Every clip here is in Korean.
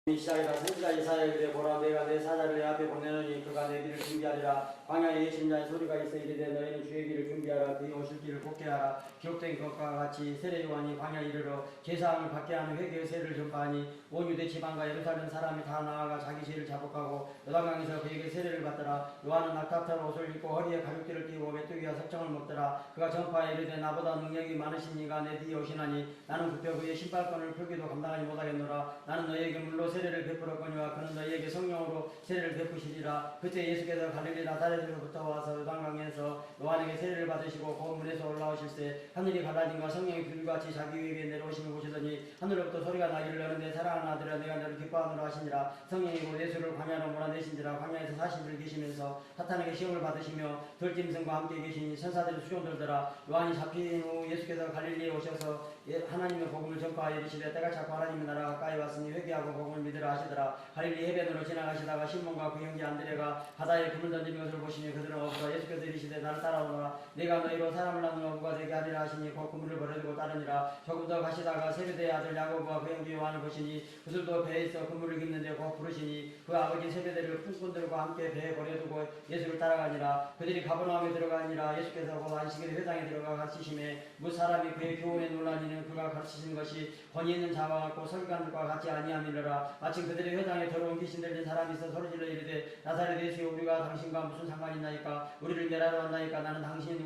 시작이라 선지자 이사야에 이르되 보라 내가 내 사자를 내 앞에 보내노니 그가 내 길을 준비하리라. 광야에 계신 자의 소리가 있어 이르되 너희는 주의 길을 준비하라. 그의 오실 길을 곱게 하라. 기록된 것과 같이 세례 요한이 광야에 이르러 제사함을 받게 하는 회개의 세례를 전파하니 온 유대 지방과 예루살렘 사람이 다 나아가 자기 죄를 자복하고 요단강에서 그에게 세례를 받더라. 요한은 낙타처럼 옷을 입고 허리에 가죽띠를 띠고 메뚜기와 석정을 먹더라. 그가 전파에 이르되 나보다 능력이 많으신 이가 내 뒤에 오시나니 나는 급여 그의 신발끈을 풀기도 감당하지 못하겠노라. 나는 너희에게 물로 세례를 베풀었거니와 그는 너희에게 성령으로 세례를 베푸시리라. 그때 예수께서 갈릴리 나사렛에서부터 와서 요단강에서 요한에게 세례를 받으시고 거문에서 올라오실세 하늘이 갈라진과 성령이 불같이 자기 위에 내려오심을 보시더니 하늘로부터 소리가 나기를 너는 내 사랑하는 아들이라 내가 너를 기뻐하노라 하시니라. 성령이 곧 예수를 광야로 몰아내신지라. 광야에서 40일 계시면서 사탄에게 시험을 받으시며 들짐승과 함께 계시니 천사들이 수종들더라. 요한이 잡힌 후 예수께서 갈릴리에 오셔서 하나님의 복음을 전파하여 이르시되 때가 차고 하나님의 나라가 가까이 왔으니 회개하고 복음을 믿으라 하시더라. 갈릴리 해변으로 지나가시다가 시몬과 그 형제 안드레가 바다에 금을 던지는 것을 보시니 그들은 없어 예수께서 이르시되 나를 따라오너라. 내가 너희로 사람을 낳는 어부가 되게 하리라 하시니 곧 그물을 버려두고 따르니라. 조금 더 가시다가 세베대의 아들 야고보와 그 형제 요한을 보시니 그들도 배에 있어 그물을 깁는데 곧 부르시니 그 아버지 세베대를 품꾼들과 함께 배에 버려두고 예수를 따라가니라. 그들이 가버나움에 들어가니라. 예수께서 곧 안식일에 회당에 들어가 가르치심에 무 사람이 그의 교훈에 놀라니는 그가 가르치신 것이 권위 있는 자와 같고 서기관들과 같지 아니함이니라. 마침 그들의 회당에 더러운 귀신 들린 사람이 있어 소리질러 이르되 나사렛 예수여 우리가 당신과 무슨 상관이 있나이까. 우리를 멸하러 왔나이까. 나는 당신이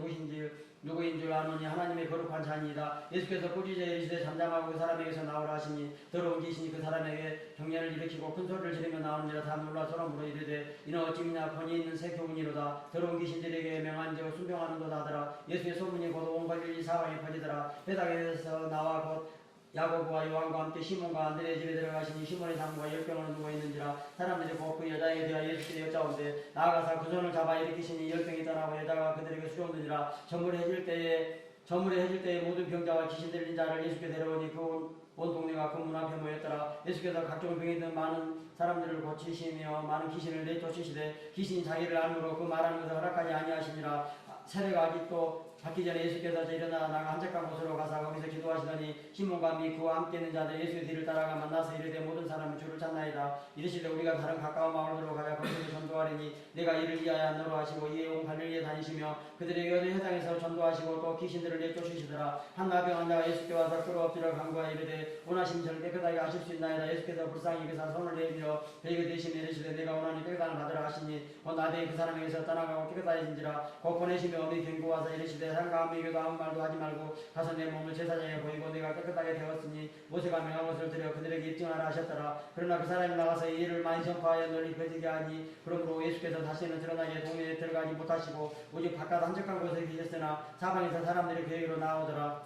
누구인 줄 아노니 하나님의 거룩한 자니이다. 예수께서 꾸짖어 이르시되 잠잠하고 그 사람에게서 나오라 하시니 더러운 귀신이 그 사람에게 경련을 일으키고 큰 소리를 지르며 나오는지라. 다 놀라 서로 물어 이르되 이는 어찌 믿냐. 권위 있는 새 교훈이로다. 더러운 귀신들에게 명한지어 순종하는도다 하더라. 예수의 소문이 곧 온 갈릴리 사방에 퍼지더라. 회당에서 나와 곧 야고보와 요한과 함께 시몬과 안드레의 집에 들어가시니 시몬의 장부가 10병으로 누워있는지라. 사람들이 곧 그 여자에게 대하여 예수께 여짜온대 나아가사 그 손을 잡아 일으키시니 10병이 떠나고 여자가 그들에게 수종드니라. 저물에 해질 때에 모든 병자와 귀신 들린 자를 예수께 데려오니 그 온 동네가 그 문 앞에 모였더라. 예수께서 각종 병이 든 많은 사람들을 고치시며 많은 귀신을 내쫓으시되 귀신이 자기를 알므로 그 말하는 것을 허락하지 아니하시니라. 세례가 아직도 받기 전에 예수께서 일어나 나가 한적한 곳으로 가서 거기서 기도하시더니 시몬과 및 그와 함께 있는 자들 예수의 뒤를 따라가 만나서 이르되 모든 사람이 주를 찾나이다. 이르시되 우리가 다른 가까운 마을로 가야 거기서 전도하리니 내가 이를 위하여 안노로 하시고 이에 온 갈릴리에 다니시며 그들의 여러 회당에서 전도하시고 또 귀신들을 내쫓으시더라. 한 나병 환자가 예수께 와서 끌어엎드려 간구하여 이르되 원하시면 저를 깨끗하게 하실 수 있나이다. 예수께서 불쌍히 여기사 손을 내밀어 그에게 대시며 이르시되 내가 원하니 깨끗함을 받으라 하시니 곧 나병이 그 사람에게서 떠나가고 깨끗하여진지라. 곧 보내시며 어미 경고 와서 이르시되 사람과 아무 얘기도 아무 말도 하지 말고 가서 내 몸을 제사장에 보이고 내가 깨끗하게 되었으니 모세가 명한 것을 드려 그들에게 입증하라 하셨더라. 그러나 그 사람이 나가서 이 일을 많이 전파하여 널리 퍼지게 하니 그러므로 예수께서 다시는 드러나게 동네에 들어가지 못하시고 오직 바깥 한적한 곳에 계셨으나 사방에서 사람들이 그에게로 나오더라.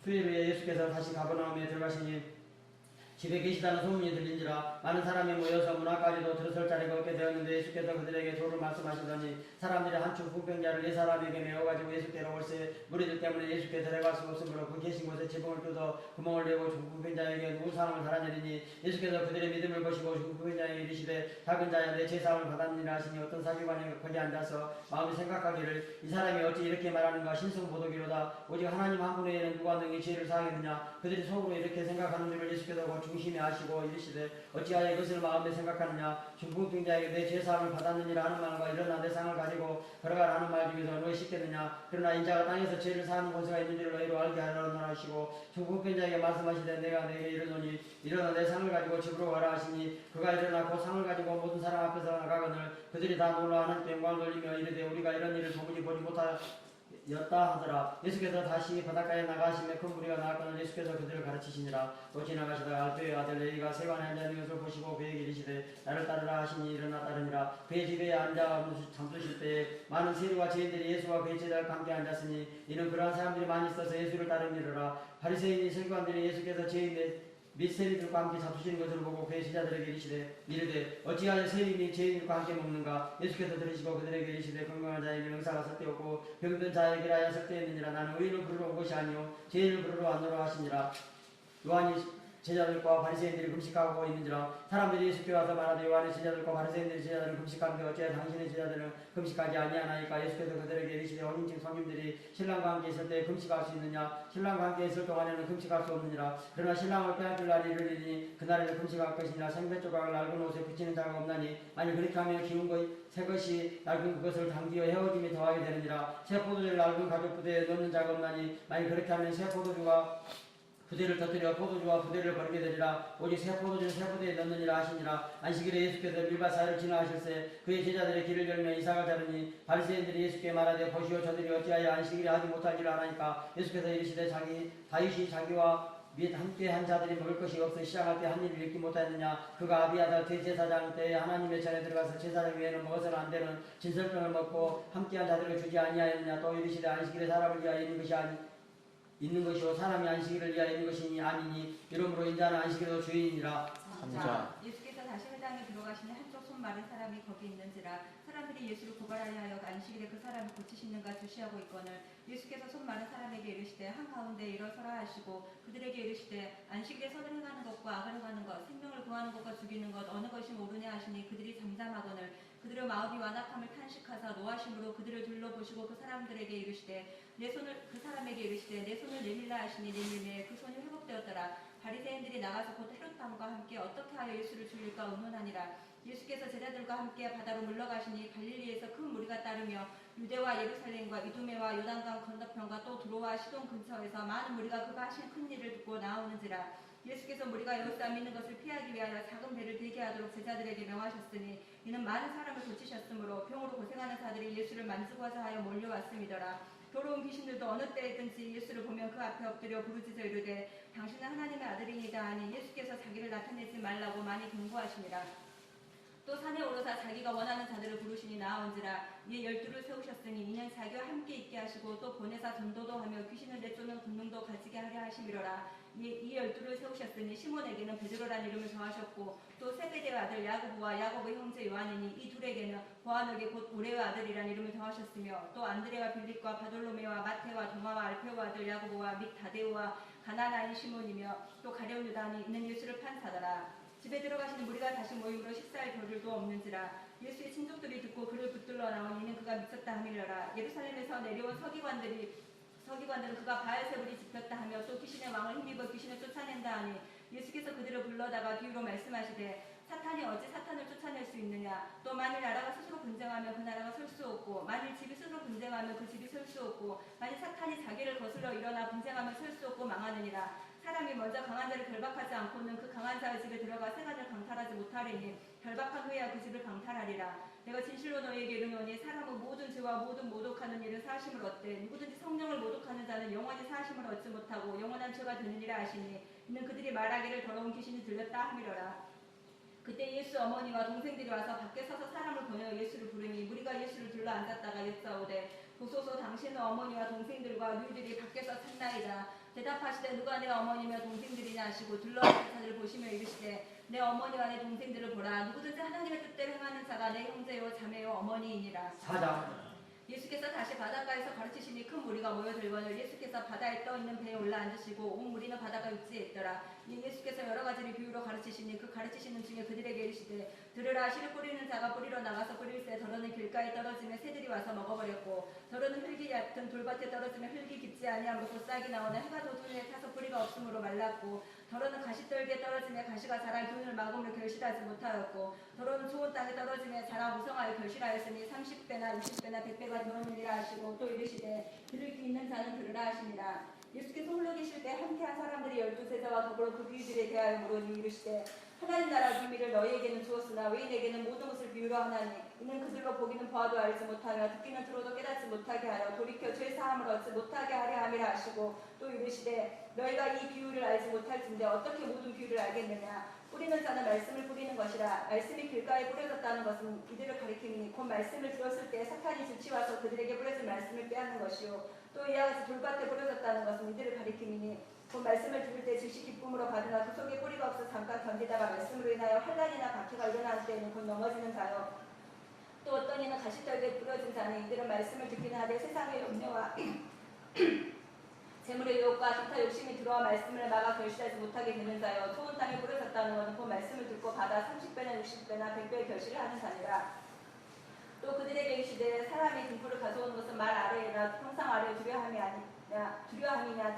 수요일에 예수께서 다시 가버나움에 들어가시니 집에 계시다는 소문이 들린지라. 많은 사람이 모여서 문 앞까지도 들어설 자리가 없게 되었는데 예수께서 그들에게 도를 말씀하시더니 사람들이 한축 풍병자를 4사람에게 메어가지고 예수께로 올세 무리들 때문에 예수께 데려갈 수 없으므로 그 계신 곳에 지붕을 뜯어 구멍을 내고 중풍병자에게 누운 사람을 달아내리니 예수께서 그들의 믿음을 보시고 중풍병자에게 이르시되 작은 자야 내 제사함을 받았느니라 하시니 어떤 사기관이 거기 앉아서 마음이 생각하기를 이 사람이 어찌 이렇게 말하는가. 신성보도기로다. 오직 하나님 한 분 외에는 누가 능히 죄를 사하겠느냐. 그들이 속으로 이렇게 생각하는 줄을 예수께서 중심에 아시고 이르시되 어찌하여 이것을 마음에 생각하느냐. 중풍병자에게 내 죄사함을 받았느니라 하는 말과 일어나 내 상을 가지고 걸어가라 하는 말 중에서 너희 씻겠느냐. 그러나 인자가 땅에서 죄를 사하는 권세가 있는 줄을 너희로 알게 하려노라 하시고 중풍병자에게 말씀하시되 내가 내게 이르노니 일어나 내 상을 가지고 집으로 가라 하시니 그가 일어나 그 상을 가지고 모든 사람 앞에서 나가거늘 그들이 다 놀라 하나님께 영광을 돌리며 이르되 우리가 이런 일을 도무지 보지 못하였다 하더라. 예수께서 다시 바닷가에 나가시며 큰 무리가 나왔거늘 예수께서 그들을 가르치시니라. 또 지나가시다가 알페의 아들 레위가 세관에 앉아 있는 것을 보시고 그에게 이르시되 나를 따르라 하시니 일어나 따르니라. 그의 집에 앉아 잠드실 때에 많은 세리와 죄인들이 예수와 그의 제자들과 함께 앉았으니 이는 그러한 사람들이 많이 있어서 예수를 따르니라. 바리새인이 서기관들이 예수께서 죄인 및 세리들과 함께 잡수시는 것을 보고 그의 제자들에게 이르되 어찌하여 세리 및 죄인들과 함께 먹는가. 예수께서 들으시고 그들에게 이르시되 건강한 자에게 명사가 섞여있고 병든 자에게라 하여 섞여있느니라. 나는 의인을 부르러 온 것이 아니요 죄인을 부르러 왔노라 하시니라. 요한이 제자들과 바리새인들이 금식하고 있는지라 사람들이 예수께 와서 말하되 요한의 제자들과 바리새인들의 제자들은 금식하는데 어찌하여 당신의 제자들은 금식하지 아니하나이까. 예수께서 그들에게 이르시되 혼인증 성인들이 신랑과 함께 있을 때 금식할 수 있느냐. 신랑과 함께 있을 동안에는 금식할 수 없느니라. 그러나 신랑을 빼앗길 날이 이르리니 그날에는 금식할 것이니라. 생배 조각을 낡은 옷에 붙이는 자가 없나니 만일 그렇게 하면 기운 새 것이 낡은 그것을 당기어 헤어짐이 더하게 되느니라. 새 포도주를 낡은 가죽 부대에 넣는 자가 없나니 만일 그렇게 하면 새 포도주가 부대를 터뜨려 포도주와 부대를 버리게 되리라. 오직 새 포도주는 새 부대에 넣느니라 하시니라. 안식일에 예수께서 밀밭 사이를 지나가실새 그의 제자들의 길을 열며 이삭을 자르니 바리새인들이 예수께 말하되 보시오 저들이 어찌하여 안식일에 하지 못할 일을 하나이까. 예수께서 이르시되 다윗이 자기와 및 함께 한 자들이 먹을 것이 없어 시작할 때 한 일을 잊지 못하였느냐. 그가 아비아달 대제사장 때에 하나님의 전에 들어가서 제사장 외에는 먹어서는 안 되는 진설병을 먹고 함께한 자들을 주지 아니하였느냐. 또 이르시되 안식일에 사람을 위하여 있는 것이요 사람이 안식일을 위하여 있는 것이니 아니니 이러므로 인자는 안식일도 주인이니라. 예수께서 다시 회당에 들어가시니 한쪽 손 마른 사람이 거기 있는지라. 사람들이 예수를 고발하려 하여 안식일에 그 사람을 고치시는가 주시하고 있거늘 예수께서 손 마른 사람에게 이르시되 한가운데 일어서라 하시고 그들에게 이르시되 안식일에 선을 행하는 것과 악을 행하는 것 생명을 구하는 것과 죽이는 것 어느 것이 모르냐 하시니 그들이 잠잠하거늘 그들의 마음이 완악함을 탄식하사 노하심으로 그들을 둘러보시고 그 사람들에게 이르시되 그 사람에게 이르시되 내 손을 내밀라 하시니 내밀매 그 손이 회복되었더라. 바리새인들이 나가서 곧 헤롯 왕과 함께 어떻게 하여 예수를 죽일까 의논하니라. 예수께서 제자들과 함께 바다로 물러가시니 갈릴리에서 큰 무리가 따르며 유대와 예루살렘과 이두메와 요단강 건너편과 또 두로와 시돈 근처에서 많은 무리가 그가 하신 큰 일을 듣고 나오는지라. 예수께서 무리가 여호수아 믿는 것을 피하기 위하여 작은 배를 들게 하도록 제자들에게 명하셨으니 이는 많은 사람을 고치셨으므로 병으로 고생하는 자들이 예수를 만지고자 하여 몰려왔음이더라. 더러운 귀신들도 어느 때든지 예수를 보면 그 앞에 엎드려 부르짖어 이르되 당신은 하나님의 아들이니이다 하니 예수께서 자기를 나타내지 말라고 많이 경고하시니라. 또 산에 오르사 자기가 원하는 자들을 부르시니 나온지라. 이에 12를 세우셨으니 이는 자기와 함께 있게 하시고 또 보내사 전도도 하며 귀신을 내쫓는 권능도 가지게 하려 하심이로라. 이 12를 세우셨으니 시몬에게는 베드로란 이름을 정하셨고 또 세베대의 아들 야고보와 야고보의 형제 요한이니 이 둘에게는 보아너게 곧 보레의 아들이란 이름을 정하셨으며 또 안드레와 빌립과 바돌로메와 마테와 도마와 알페오 아들 야고보와 및 다데오와 가나나인 시몬이며 또 가룟 유다니 이는 예수를 판 자더라. 집에 들어가시는 무리가 다시 모임으로 식사할 겨를도 없는지라. 예수의 친족들이 듣고 그를 붙들러 나오니 이는 그가 미쳤다 하밀러라. 예루살렘에서 내려온 서기관들은 그가 바알세불이 집혔다 하며 또 귀신의 왕을 힘입어 귀신을 쫓아낸다 하니 예수께서 그들을 불러다가 비유로 말씀하시되 사탄이 어찌 사탄을 쫓아낼 수 있느냐. 또 만일 나라가 스스로 분쟁하면 그 나라가 설 수 없고 만일 집이 스스로 분쟁하면 그 집이 설 수 없고 만일 사탄이 자기를 거슬러 일어나 분쟁하면 설 수 없고 망하느니라. 사람이 먼저 강한 자를 결박하지 않고는 그 강한 자의 집에 들어가 세간을 강탈하지 못하리니 결박한 후에야 그 집을 강탈하리라. 내가 진실로 너희에게 이르노니 사람은 모든 죄와 모든 모독하는 일을 사하심을 얻되 누구든지 성령을 모독하는 자는 영원히 사하심을 얻지 못하고 영원한 죄가 되느니라 하시니 이는 그들이 말하기를 더러운 귀신이 들렸다 함이로라. 그때 예수 어머니와 동생들이 와서 밖에 서서 사람을 보내어 예수를 부르니 무리가 예수를 둘러 앉았다가 여짜오되 보소서 당신의 어머니와 동생들과 너희들이 밖에서 찾나이다. 대답하시되 누가 내 어머니며 동생들이냐 하시고 둘러앉은 자들을 보시며 이르시되 내 어머니와 내 동생들을 보라. 누구든지 하나님의 뜻대로 행하는 자가 내 형제요 자매요 어머니이니라. 예수께서 다시 바닷가에서 가르치시니 큰 무리가 모여들거늘 예수께서 바다에 떠있는 배에 올라 앉으시고 온 무리는 바다가 육지에 있더라. 예수께서 여러 가지를 비유로 가르치시니 그 가르치시는 중에 그들에게 이르시되 들으라. 씨를 뿌리는 자가 뿌리러 나가서 뿌릴새 더러는 길가에 떨어지며 새들이 와서 먹어버렸고 더러는 흙이 얕은 돌밭에 떨어지며 흙이 깊지 아니함으로 싹이 나오나 해가 돋은 후에 타서 뿌리가 없으므로 말랐고 더러는 가시떨기에 떨어지며 가시가 자라 기운을 막음으로 결실하지 못하였고 더러는 좋은 땅에 떨어지며 자라 무성하여 결실하였으니 30배나 60배나 100배가 되느니라 하시고 또 이르시되 들을 귀 있는 자는 들으라 하시니라. 예수께서 홀로 계실 때 함께한 사람들이 12제자와 더불어 그 비유들에 대하여 물으니 이르시되 하나님 나라 비밀을 너희에게는 주었으나 외인에게는 모든 것을 비유로 하나니 이는 그들로 보기는 보아도 알지 못하며 듣기는 들어도 깨닫지 못하게 하여 돌이켜 죄사함을 얻지 못하게 하려 함이라 하시고 또 이르시되 너희가 이 비유를 알지 못할진데 어떻게 모든 비유를 알겠느냐. 뿌리는 자는 말씀을 뿌리는 것이라. 말씀이 길가에 뿌려졌다는 것은 이들을 가리킴이니 곧 말씀을 들었을 때 사탄이 질치와서 그들에게 뿌려진 말씀을 빼앗는 것이요 또 이와 같이 돌밭에 뿌려졌다는 것은 이들을 가리킴이니 곧 말씀을 들을 때 즉시 기쁨으로 받으나 그 속에 뿌리가 없어 잠깐 견디다가 말씀으로 인하여 환난이나 박해가 일어나는 때에는 곧 넘어지는 자요 또 어떤 이는 가시떨기에 뿌려진 자는 이들은 말씀을 듣기는 하되 세상의 염려와 재물의 유혹과 기타 욕심이 들어와 말씀을 막아 결실하지 못하게 되는 자여 좋은 땅에 뿌려졌다는 것은 그 말씀을 듣고 받아 30배나 60배나 100배의 결실을 하는 자니라. 또 그들에게 이르시되 사람이 등불을 가져오는 것은 말 아래에나 평상 아래에 두려함이냐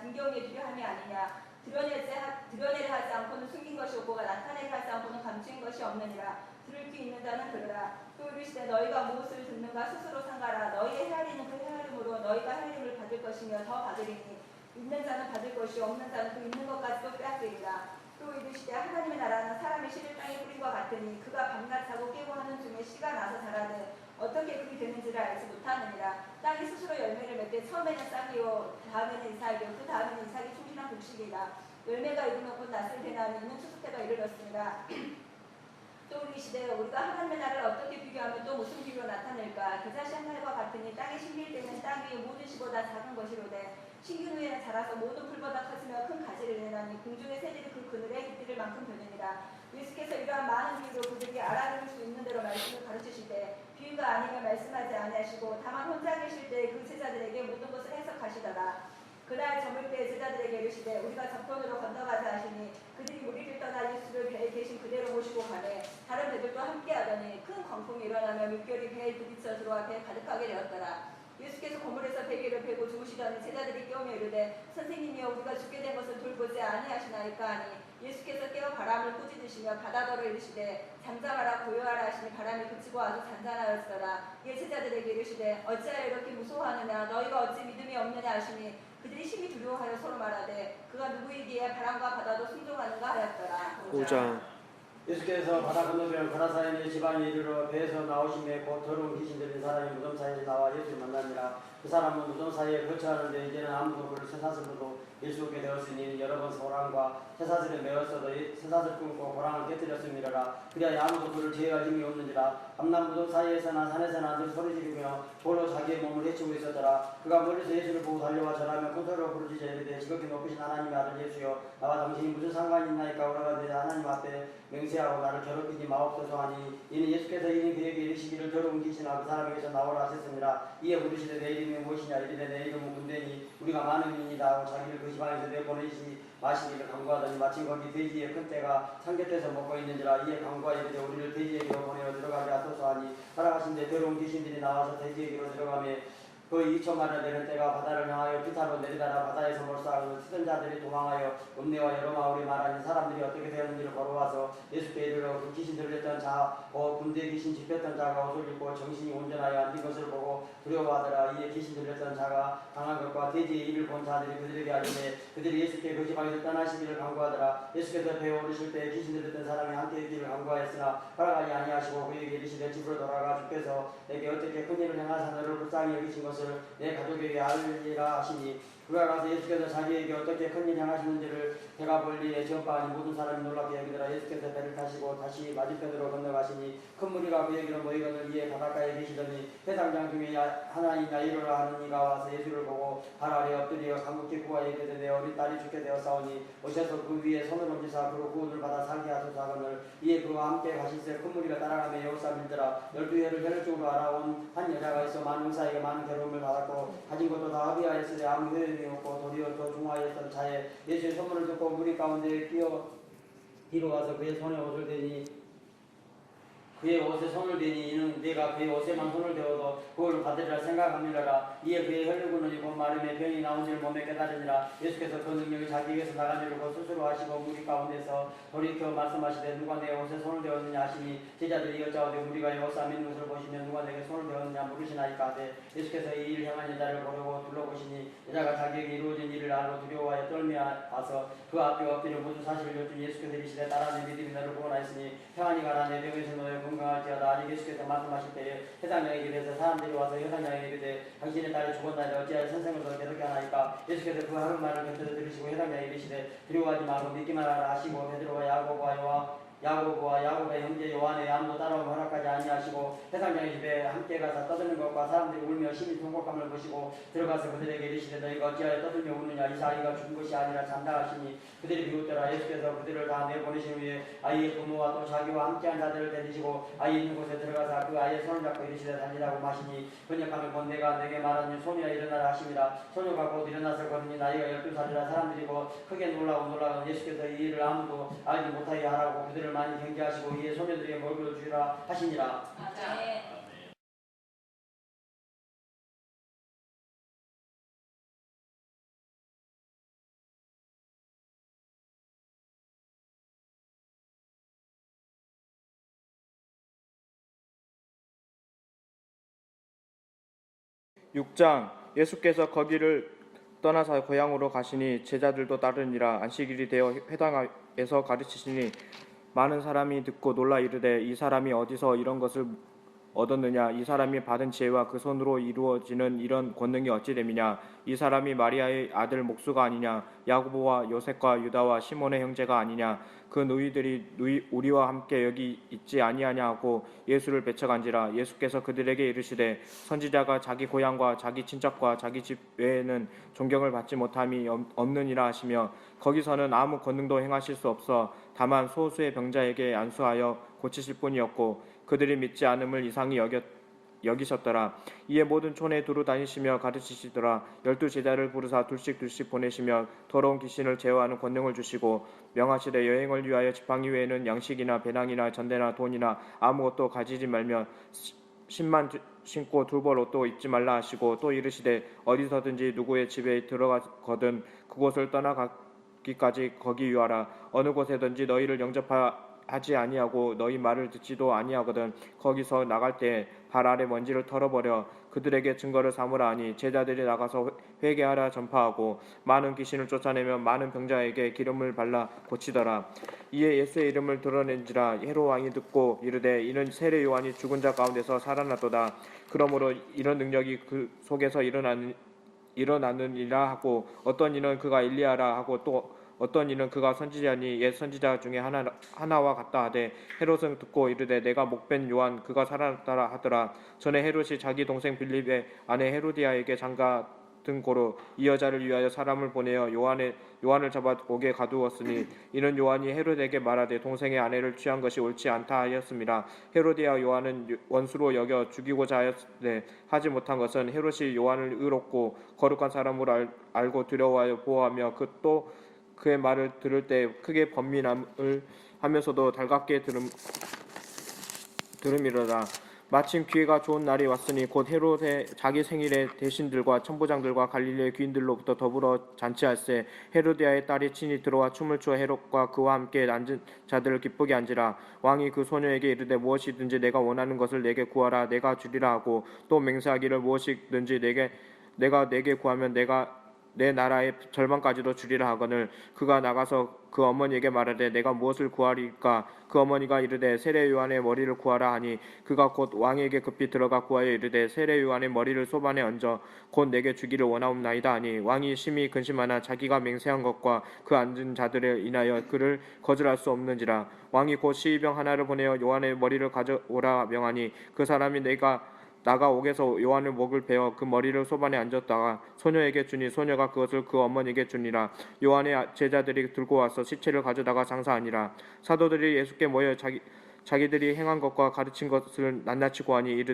등경에 두려함이 아니냐 드러내려 하지 않고는 숨긴 것이 없고 나타내려 하지 않고는 감추인 것이 없느니라. 들을 귀 있는 자는 들으라. 또 이르시되 너희가 무엇을 듣는가 스스로 상가라. 너희의 헤아리는 그 헤아림으로 너희가 헤아림을 받을 것이며 더 받으리니 있는 자는 받을 것이 없는 자는 그 있는 것까지도 빼앗기리라. 또 이르시되 하나님의 나라는 사람이 씨를 땅에 뿌린과 같으니 그가 밤낮 자고 깨고 하는 중에 씨가 나서 자라되 어떻게 그리 되는지를 알지 못하느니라. 땅이 스스로 열매를 맺되 처음에는 싹이요 다음에는 이삭이요 그 다음에는 이삭이 충실한 곡식이라. 열매가 익으면 곧 낫을 대나니 이는 추수때가 이르렀습니다. 또 이르시되 우리가 하나님의 나라를 어떻게 비교하면 또 무슨 비교로 나타낼까. 겨자씨 한 알과 같으니 땅에 심길 때는 땅 위의 모든 씨보다 작은 것이로되 신균 후에는 자라서 모든 풀보다 커지며 큰 가지를 내나니 공중의 새들이 그 그늘에 깃들을 만큼 되느니라. 예수께서 이러한 많은 비유로 그들에게 알아들을 수 있는 대로 말씀을 가르치실 때 비유가 아니면 말씀하지 아니하시고 다만 혼자 계실 때 그 제자들에게 모든 것을 해석하시더라. 그날 저물 때 제자들에게 이르시되 우리가 저편으로 건너가자 하시니 그들이 무리를 떠나 예수를 배에 계신 그대로 모시고 가매 다른 배들도 함께하더니 큰 광풍이 일어나며 물결이 배에 부딪혀 들어와 배에 가득하게 되었더라. 예수께서 고물에서 베개를 베고 주무시더니 제자들이 깨우며 이르되 선생님이여 우리가 죽게 된 것을 돌보지 아니하시나이까 하니 예수께서 깨어 바람을 꾸짖으시며 바다더러 이르시되 잠잠하라 고요하라 하시니 바람이 그치고 아주 잔잔하였더라. 이에 제자들에게 이르시되 어찌하여 이렇게 무서워하느냐 너희가 어찌 믿음이 없느냐 하시니 그들이 심히 두려워하여 서로 말하되 그가 누구이기에 바람과 바다도 순종하는가 하였더라. 5장. 예수께서 바다 건너편 가라사인의 지방에 이르러 배에서 나오심에 곧 더러운 귀신 들린 사람이 무덤 사이에 나와 예수를 만납니다. 그 사람은 무덤 사이에 거처하는데 이제는 아무도 그를 쇠사슬로도 예수께 되었으니 여러 번 소랑과 쇠사슬에 매었어도 쇠사슬 끊고 고랑을 깨뜨렸음이라. 그리하여 아무도 그를 제어할 힘이 없는지라. 밤낮 무덤 사이에서나 산에서나 늘 소리 지르며 돌로 자기의 몸을 해치고 있었더라. 그가 멀리서 예수를 보고 달려와 절하며 큰 소리로 부르짖어 이르되 지극히 높으신 하나님의 아들 예수여 나와 당신이 무슨 상관이 있나이까. 오라가되 하나님 앞에 맹세하고 나를 괴롭히지 마옵소서 하니 이는 예수께서 이는 그에게 이르시기를 더러운 귀신아 그 사람에게서 나오라 하셨습니다. 이에 부르시되 내 이름이 무엇이냐 이르되 내 이름은 군대니 우리가 많은 민이다 하고 자기를 그 지방에서 내보내시 마시기를 간구하더니 마침 거기 돼지의 큰 떼가 삼겹대서 먹고 있는지라. 이에 간구하여 이르되 우리를 돼지에게로 보내어 들어가게 하소서 하니 허락하신데 더러운 귀신들이 나와서 돼지에게로 들어가며 거의 2,000마리나 되는 떼가 바다를 향하여 피타로 내리다가 바다에서 몰사하고 치던 자들이 도망하여 음내와 여러 마을에 말하니 사람들이 어떻게 되었는지를 걸어와서 예수께 이르러 그 귀신 들렸던 자, 군대 귀신 집혔던 자가 옷을 입고 정신이 온전하여 앉은 것을 보고 두려워하더라. 이에 귀신 들렸던 자가 당한 것과 돼지의 일을 본 자들이 그들에게 알리매 그들이 예수께 그 지방에서 떠나시기를 간구하더라. 예수께서 배에 오르실 때 귀신 들렸던 사람이 함께 있기를 간구하였으나 허락하지 아니하시고 그에게 이르시되 집으로 돌아가 주께서 내게 어떻게 큰 일을 행하사 너를 불쌍히 여기신 것을 내 가족에게 알리라 하시니 그가 가서 예수께서 자기에게 어떻게 큰일 행하시는지를 배가 볼리에 전파하니 모든 사람이 놀랍게 여기더라. 예수께서 배를 타시고 다시 맞은편으로 건너가시니 큰 무리가 그에게로 모이거늘 이에 바닷가에 계시더니 회당장 중에 하나인 야이로라 하는 이가 와서 예수를 보고 발 아래 엎드려 간곡히 구하여 이르되 내 어린 딸이 죽게 되었사오니 오셔서 그 위에 손을 얹으사 그로 구원을 받아 살게 하소서 하거늘 이에 그와 함께 가실새 큰 무리가 따라가며 여호사 밀더라. 12해를 혈을 쪽으로 알아온 한 여자가 있어 많은 의사에게 많은 괴로움을 받았고 가진 것도 다 허비하였으되 아무 효용이 없고 도리어 더 중하였던 자에 예수의 소문을 듣고 무리 가운데 끼어 뒤로 가서 그의 손에 옷을 대니 그의 옷에 손을 대니 이는 내가 그의 옷에만 손을 대어도 그걸 받으리라 생각함이라. 이에 그의 혈류근원이 곧 마름에 병이 나온 줄 몸에 깨달으니라. 예수께서 그 능력이 자기에게서 나간 줄을 곧 스스로 하시고 무리 가운데서 돌이켜 말씀하시되 누가 내 옷에 손을 대었느냐 하시니 제자들이 여짜오되 우리가 여호사 믿는 것을 보시면 누가 내게 손을 대었느냐 물으시나이까 하되 예수께서 이 일을 행한 여자를 보려고 둘러보시니 여자가 자기에게 이루어진 일을 알고 두려워하여 떨미와서 그 앞에 엎드려 모든 사실을 여쭈니 예수께서 이르시되 딸아 내 믿음이 너를 구원하였으니 평안히 가라 내 병에서 너의 건강할지어다. 아직 예수께서 말씀하실 때에 회당장에게 대해서 사람들이 와서 회당장에게 이르되 당신의 딸이 죽었나이다 어찌하여 선생을 더 계속게 하나이까. 예수께서 그 하는 말을 곁에서 들으시고 회당장에 이르시되 두려워하지 말고 믿기만 하라 하시고 베드로와 야고보와 야고보와 야고보의 형제 요한의 암도 따로 허락하지 아니하시고 회당장의 집에 함께 가서 떠드는 것과 사람들이 울며 심히 통곡함을 보시고 들어가서 그들에게 이르시되 너희가 어찌하여 떠들며 우느냐 이 아이가 죽은 것이 아니라 잔다 하시니 그들이 비웃더라. 예수께서 그들을 다 내보내신 후에 아이의 부모와 또 자기와 함께한 자들을 데리시고 아이 있는 곳에 들어가서 그 아이의 손을 잡고 이르시되 달리라고 마시니 번역하면 곧 내가 내게 말하니 소녀야 일어나라 하심이라. 소녀가 곧 일어나서 걸으니 나이가 12살이라 사람들이 곧 크게 놀라고 예수께서 이 일을 아무도 알지 못하게 하라고 그들을 많이 경계하시고 이에 소녀들에게 먹을 주라 하시니라. 아멘. 육 장 예수께서 거기를 떠나서 고향으로 가시니 제자들도 따르니라. 안식일이 되어 회당에서 가르치시니 많은 사람이 듣고 놀라 이르되 이 사람이 어디서 이런 것을 얻었느냐. 이 사람이 받은 지혜와 그 손으로 이루어지는 이런 권능이 어찌 됨이냐. 이 사람이 마리아의 아들 목수가 아니냐. 야고보와 요셉과 유다와 시몬의 형제가 아니냐. 그 누이들이 우리와 함께 여기 있지 아니하냐 하고 예수를 배척한지라. 예수께서 그들에게 이르시되 선지자가 자기 고향과 자기 친척과 자기 집 외에는 존경을 받지 못함이 없느니라 하시며 거기서는 아무 권능도 행하실 수 없어 다만 소수의 병자에게 안수하여 고치실 뿐이었고 그들이 믿지 않음을 이상히 여기셨더라. 이에 모든 촌에 두루 다니시며 가르치시더라. 12 제자를 부르사 둘씩 보내시며 더러운 귀신을 제어하는 권능을 주시고 명하시되 여행을 위하여 지팡이 외에는 양식이나 배낭이나 전대나 돈이나 아무것도 가지지 말며 신만 신고 두벌 옷도 입지 말라 하시고 또 이르시되 어디서든지 누구의 집에 들어가거든 그곳을 떠나가기까지 거기 유하라. 어느 곳에든지 너희를 영접하지 아니하고 너희 말을 듣지도 아니하거든 거기서 나갈 때 발 아래 먼지를 털어버려 그들에게 증거를 삼으라 하니 제자들이 나가서 회개하라 전파하고 많은 귀신을 쫓아내며 많은 병자에게 기름을 발라 고치더라. 이에 예수의 이름을 드러낸지라. 헤롯 왕이 듣고 이르되 이는 세례 요한이 죽은 자 가운데서 살아났도다. 그러므로 이런 능력이 그 속에서 일어나느니라 하고 어떤 이는 그가 엘리야라 하고 또 어떤 이는 그가 선지자니 옛 선지자 중에 하나와 같다 하되 헤롯은 듣고 이르되 내가 목벤 요한 그가 살아났다 하더라. 전에 헤롯이 자기 동생 빌립의 아내 헤로디아에게 장가든 고로 이 여자를 위하여 사람을 보내어 요한을 잡아 옥에 가두었으니 이는 요한이 헤롯에게 말하되 동생의 아내를 취한 것이 옳지 않다 하였습니다. 헤로디아 요한은 원수로 여겨 죽이고자 하였으되 하지 못한 것은 헤롯이 요한을 의롭고 거룩한 사람으로 알고 두려워하여 보호하며 또 그의 말을 들을 때 크게 번민함을 하면서도 달갑게 들음이로다. 마침 기회가 좋은 날이 왔으니 곧 헤롯의 자기 생일에 대신들과 천부장들과 갈릴리의 귀인들로부터 더불어 잔치할세. 헤로디아의 딸이 친히 들어와 춤을 추어 헤롯과 그와 함께 앉은 자들을 기쁘게 한지라. 왕이 그 소녀에게 이르되 무엇이든지 내가 원하는 것을 내게 구하라 내가 주리라 하고 또 맹세하기를 무엇이든지 내가 내게 구하면 내가 내 나라의 절반까지도 주리라 하거늘 그가 나가서 그 어머니에게 말하되 내가 무엇을 구하리까. 그 어머니가 이르되 세례 요한의 머리를 구하라 하니 그가 곧 왕에게 급히 들어가 구하여 이르되 세례 요한의 머리를 소반에 얹어 곧 내게 주기를 원하옵나이다 하니 왕이 심히 근심하나 자기가 맹세한 것과 그 앉은 자들에 인하여 그를 거절할 수 없는지라. 왕이 곧 시의병 하나를 보내어 요한의 머리를 가져오라 명하니 그 사람이 나가 옥에서 요한의 목을 베어 그 머리를 소반에 얹었다가 소녀에게 주니 소녀가 그것을 그 어머니에게 주니라. 요한의 제자들이 들고 와서 시체를 가져다가 장사하니라. 사도들이 예수께 모여 자기들이 행한 것과 가르친 것을 낱낱이 고하니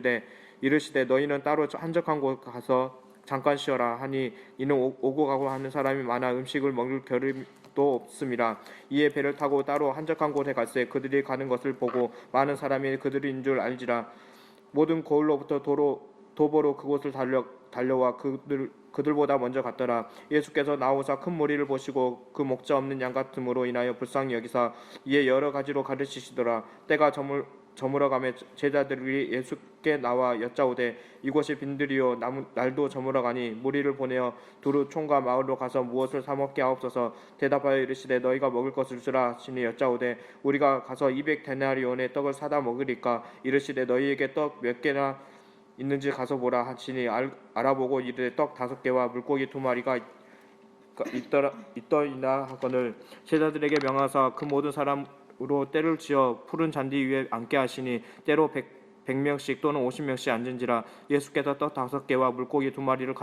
이르시되 너희는 따로 한적한 곳 가서 잠깐 쉬어라 하니 이는 오고 가고 하는 사람이 많아 음식을 먹을 겨를도 없음이라. 이에 배를 타고 따로 한적한 곳에 갈새 그들이 가는 것을 보고 많은 사람이 그들인 줄 알지라. 모든 거울로부터 도보로 그곳을 달려와 그들보다 먼저 갔더라. 예수께서 나오사 큰 무리를 보시고 그 목자 없는 양 같음으로 인하여 불쌍히 여기사 이에 여러 가지로 가르치시더라. 때가 저물어가매 제자들이 예수께 나와 여짜오되 이곳이 빈들이요 날도 저물어가니 무리를 보내어 두루 촌과 마을로 가서 무엇을 사 먹게 하옵소서. 대답하여 이르시되 너희가 먹을 것을 주라 하시니 여짜오되 우리가 가서 200데나리온의 떡을 사다 먹으리까. 이르시되 너희에게 떡 몇 개나 있는지 가서 보라 하시니 알아보고 이르되 떡 5개와 물고기 2마리가 있더이나 하거늘 제자들에게 명하사 그 모든 사람을 나무로 때를 지어 푸른 잔디 위에 앉게 하시니 때로 100명씩 또는 50명씩 앉은지라. 예수께서 떡 5개와 물고기 2마리를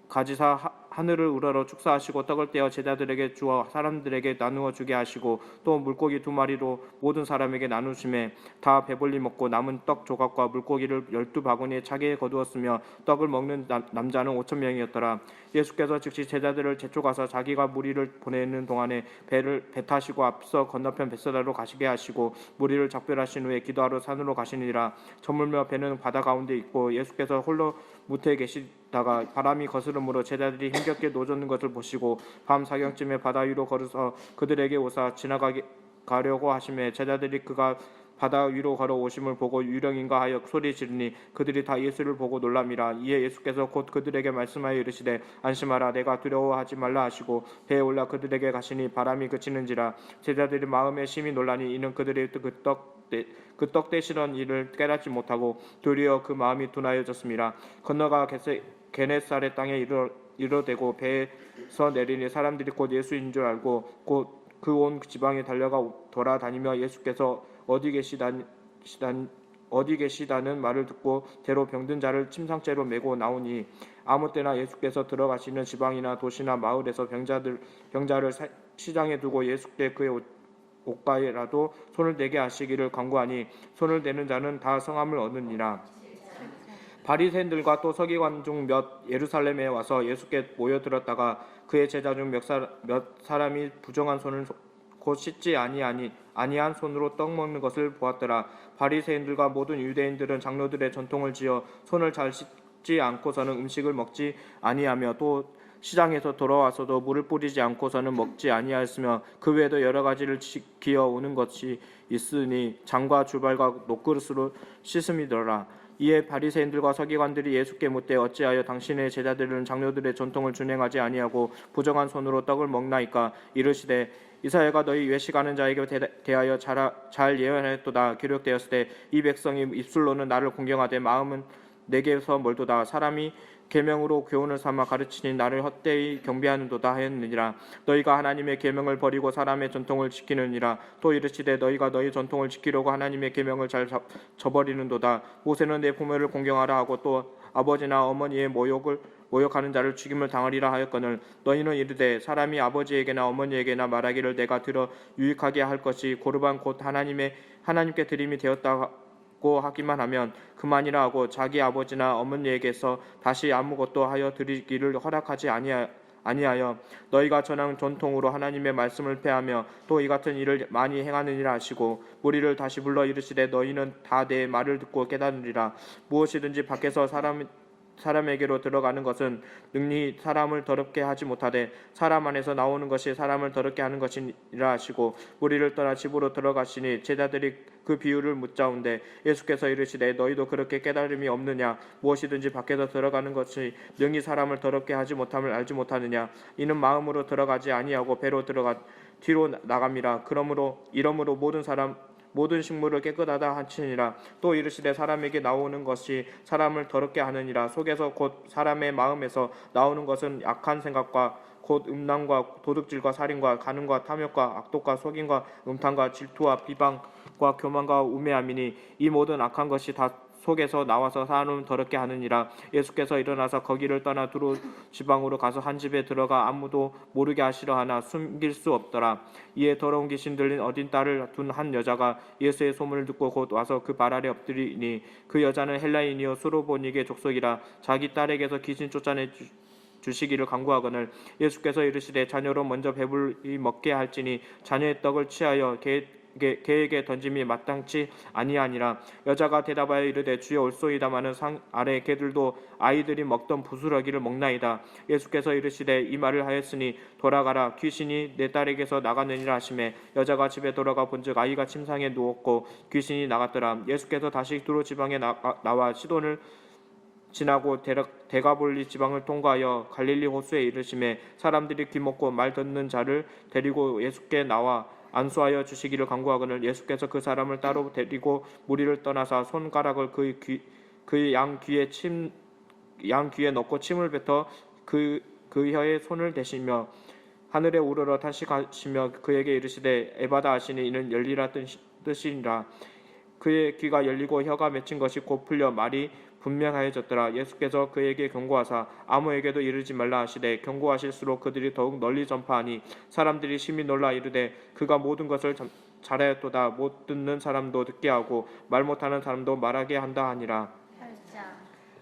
가지사 하늘을 우러러 축사하시고 떡을 떼어 제자들에게 주어 사람들에게 나누어 주게 하시고 또 물고기 2마리로 모든 사람에게 나누심에 다 배불리 먹고 남은 떡 조각과 물고기를 12바구니에 차게 거두었으며 떡을 먹는 남자는 5,000명이었더라. 예수께서 즉시 제자들을 제쳐가서 자기가 무리를 보내는 동안에 배 타시고 앞서 건너편 벳사다로 가시게 하시고 무리를 작별하신 후에 기도하러 산으로 가시니라. 저물며 배는 바다 가운데 있고 예수께서 홀로 무태에 계시다가 바람이 거스름으로 제자들이 힘겹게 노젓는 것을 보시고 밤 사경쯤에 바다 위로 걸어서 그들에게 오사 지나가려고 하심에 제자들이 그가 바다 위로 걸어오심을 보고 유령인가 하여 소리 지르니 그들이 다 예수를 보고 놀람이라. 이에 예수께서 곧 그들에게 말씀하여 이르시되 안심하라 내가 두려워하지 말라 하시고 배에 올라 그들에게 가시니 바람이 그치는지라. 제자들이 마음에 심히 놀라니 이는 그들이 그 떡 떼시던 일을 깨닫지 못하고 도리어 그 마음이 둔하여졌습니다. 건너가 게네사렛 땅에 이르되고 배에서 내리니 사람들이 곧 예수인 줄 알고 곧 그 온 지방에 달려가 돌아다니며 예수께서 어디 계시다는 말을 듣고 대로 병든 자를 침상째로 메고 나오니 아무 때나 예수께서 들어가시는 지방이나 도시나 마을에서 병자를 시장에 두고 예수께 그의 옷가에라도 손을 대게 하시기를 간구하니 손을 대는 자는 다 성함을 얻으니라. 바리새인들과 또 서기관 중 몇 예루살렘에 와서 예수께 모여들었다가 그의 제자 중 몇 사람이 부정한 손을 곧 씻지 아니한 손으로 떡 먹는 것을 보았더라. 바리새인들과 모든 유대인들은 장로들의 전통을 지어 손을 잘 씻지 않고서는 음식을 먹지 아니하며 또 시장에서 돌아와서도 물을 뿌리지 않고서는 먹지 아니하였으며 그 외에도 여러 가지를 지키어 오는 것이 있으니 장과 주발과 녹그릇으로 씻음이더라. 이에 바리새인들과 서기관들이 예수께 묻되 어찌하여 당신의 제자들은 장로들의 전통을 준행하지 아니하고 부정한 손으로 떡을 먹나이까. 이르시되 이사야가 너희 외식하는 자에게 대하여 잘 예언하였도다. 기록되었을 때 이 백성이 입술로는 나를 공경하되 마음은 내게서 멀도다. 사람이 계명으로 교훈을 삼아 가르치니 나를 헛되이 경배하는도다 하였느니라. 너희가 하나님의 계명을 버리고 사람의 전통을 지키느니라. 또 이르시되 너희가 너희 전통을 지키려고 하나님의 계명을 잘 저버리는도다. 모세는 내 부모를 공경하라 하고 또 아버지나 어머니의 모욕하는 자를 죽임을 당하리라 하였거늘 너희는 이르되 사람이 아버지에게나 어머니에게나 말하기를 내가 들어 유익하게 할 것이 고르반 곧 하나님께 드림이 되었다고 하기만 하면 그만이라 하고 자기 아버지나 어머니에게서 다시 아무것도 하여 드리기를 허락하지 아니하여 너희가 전한 전통으로 하나님의 말씀을 폐하며 또 이 같은 일을 많이 행하느니라 하시고 무리를 다시 불러 이르시되 너희는 다 내 말을 듣고 깨달으리라. 무엇이든지 밖에서 사람에게로 들어가는 것은 능히 사람을 더럽게 하지 못하되 사람 안에서 나오는 것이 사람을 더럽게 하는 것이라 하시고 무리를 떠나 집으로 들어가시니 제자들이 그 비유를 묻자온데 예수께서 이르시되 너희도 그렇게 깨달음이 없느냐. 무엇이든지 밖에서 들어가는 것이 능히 사람을 더럽게 하지 못함을 알지 못하느냐. 이는 마음으로 들어가지 아니하고 배로 들어가 뒤로 나갑니다. 이러므로 모든 식물을 깨끗하다 하시니라. 또 이르시되 사람에게 나오는 것이 사람을 더럽게 하느니라. 속에서 곧 사람의 마음에서 나오는 것은 악한 생각과 곧 음란과 도둑질과 살인과 간음과 탐욕과 악독과 속임과 음탕과 질투와 비방과 교만과 우매함이니 이 모든 악한 것이 다 속에서 나와서 사람을 더럽게 하느니라. 예수께서 일어나서 거기를 떠나 두로 지방으로 가서 한 집에 들어가 아무도 모르게 하시려 하나 숨길 수 없더라. 이에 더러운 귀신 들린 어린 딸을 둔 한 여자가 예수의 소문을 듣고 곧 와서 그 발 아래 엎드리니 그 여자는 헬라인이요 수로보니게 족속이라. 자기 딸에게서 귀신 쫓아내 주시기를 간구하거늘 예수께서 이르시되 자녀로 먼저 배불리 먹게 할지니 자녀의 떡을 취하여 개에게 던짐이 마땅치 아니하니라. 여자가 대답하여 이르되 주여 올소이다마는 상 아래 개들도 아이들이 먹던 부스러기를 먹나이다. 예수께서 이르시되 이 말을 하였으니 돌아가라 귀신이 내 딸에게서 나갔느니라 하시매 여자가 집에 돌아가 본즉 아이가 침상에 누웠고 귀신이 나갔더라. 예수께서 다시 두로 지방에 나와 시돈을 지나고 데가볼리 지방을 통과하여 갈릴리 호수에 이르시매 사람들이 귀먹고 말 듣는 자를 데리고 예수께 나와 안수하여 주시기를 간구하거늘 예수께서 그 사람을 따로 데리고 무리를 떠나사 손가락을 그의 양 귀에 넣고 침을 뱉어 그 혀에 손을 대시며 하늘에 오르러 다시 가시며 그에게 이르시되 에바다 하시니 이는 열리라 뜻이니라. 그의 귀가 열리고 혀가 맺힌 것이 곧 풀려 말이 분명하여졌더라. 예수께서 그에게 경고하사 아무에게도 이르지 말라 하시되 경고하실수록 그들이 더욱 널리 전파하니 사람들이 심히 놀라 이르되 그가 모든 것을 잘하였도다. 못 듣는 사람도 듣게 하고 말 못하는 사람도 말하게 한다 하니라. 8장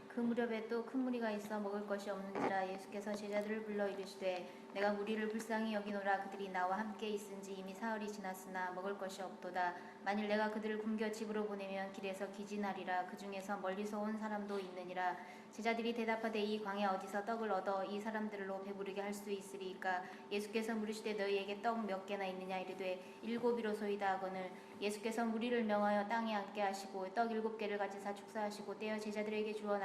그 무렵에 또 큰 무리가 있어 먹을 것이 없는지라 예수께서 제자들을 불러 이르시되 내가 무리를 불쌍히 여기노라. 그들이 나와 함께 있은지 이미 사흘이 지났으나 먹을 것이 없도다. 만일 내가 그들을 굶겨 집으로 보내면 길에서 기진하리라. 그 중에서 멀리서 온 사람도 있느니라. 제자들이 대답하되 이 광야 어디서 떡을 얻어 이 사람들로 배부르게 할 수 있으리까. 예수께서 물으시되 너희에게 떡 몇 개나 있느냐. 이르되 7이로소이다 하거늘 예수께서 무리를 명하여 땅에 앉게 하시고 떡 7개를 가지사 축사하시고 떼어 제자들에게 주어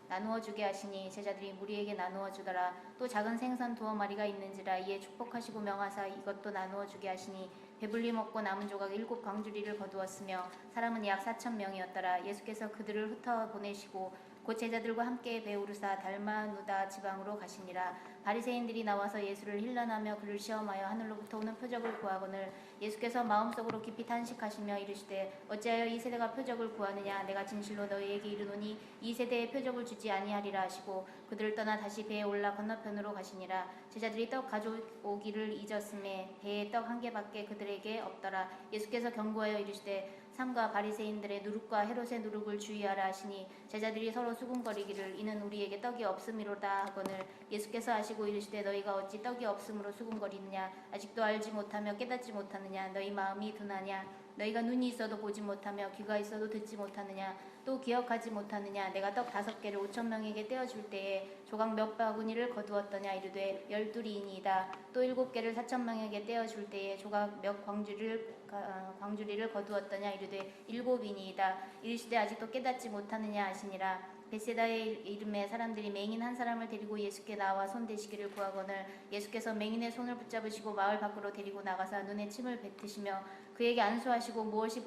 나누어 주게 하시니 제자들이 무리에게 나누어 주더라. 또 작은 생선 2마리가 있는지라. 이에 축복하시고 명하사 이것도 나누어 주게 하시니 배불리 먹고 남은 조각 7 광주리를 거두었으며 사람은 약 4,000명이었더라. 예수께서 그들을 흩어 보내시고 곧 제자들과 함께 배우르사 달마누다 지방으로 가시니라. 바리새인들이 나와서 예수를 힐난하며 그를 시험하여 하늘로부터 오는 표적을 구하거늘 예수께서 마음속으로 깊이 탄식하시며 이르시되 어찌하여 이 세대가 표적을 구하느냐. 내가 진실로 너희에게 이르노니 이 세대에 표적을 주지 아니하리라 하시고 그들을 떠나 다시 배에 올라 건너편으로 가시니라. 제자들이 떡 가져오기를 잊었음에 배에 떡 1개밖에 그들에게 없더라. 예수께서 경고하여 이르시되 삼가 바리새인들의 누룩과 헤롯의 누룩을 주의하라 하시니 제자들이 서로 수군거리기를 이는 우리에게 떡이 없음이로다 하거늘 예수께서 아시고 이르시되 너희가 어찌 떡이 없음으로 수군거리느냐. 아직도 알지 못하며 깨닫지 못하느냐. 너희 마음이 둔하냐. 너희가 눈이 있어도 보지 못하며 귀가 있어도 듣지 못하느냐. 또 기억하지 못하느냐. 내가 떡 5개를 5,000명에게 떼어줄 때에 조각 몇 바구니를 거두었더냐. 이르되 12이니이다. 또 7개를 4,000명에게 떼어줄 때에 조각 몇 광주리를 거두었더냐. 이르되 7이니이다. 이르시되 아직도 깨닫지 못하느냐 하시니라. 벳세다의 이름에 사람들이 맹인 한 사람을 데리고 예수께 나와 손대시기를 구하거늘 예수께서 맹인의 손을 붙잡으시고 마을 밖으로 데리고 나가사 눈에 침을 뱉으시며 그에게 안수하시고 무엇이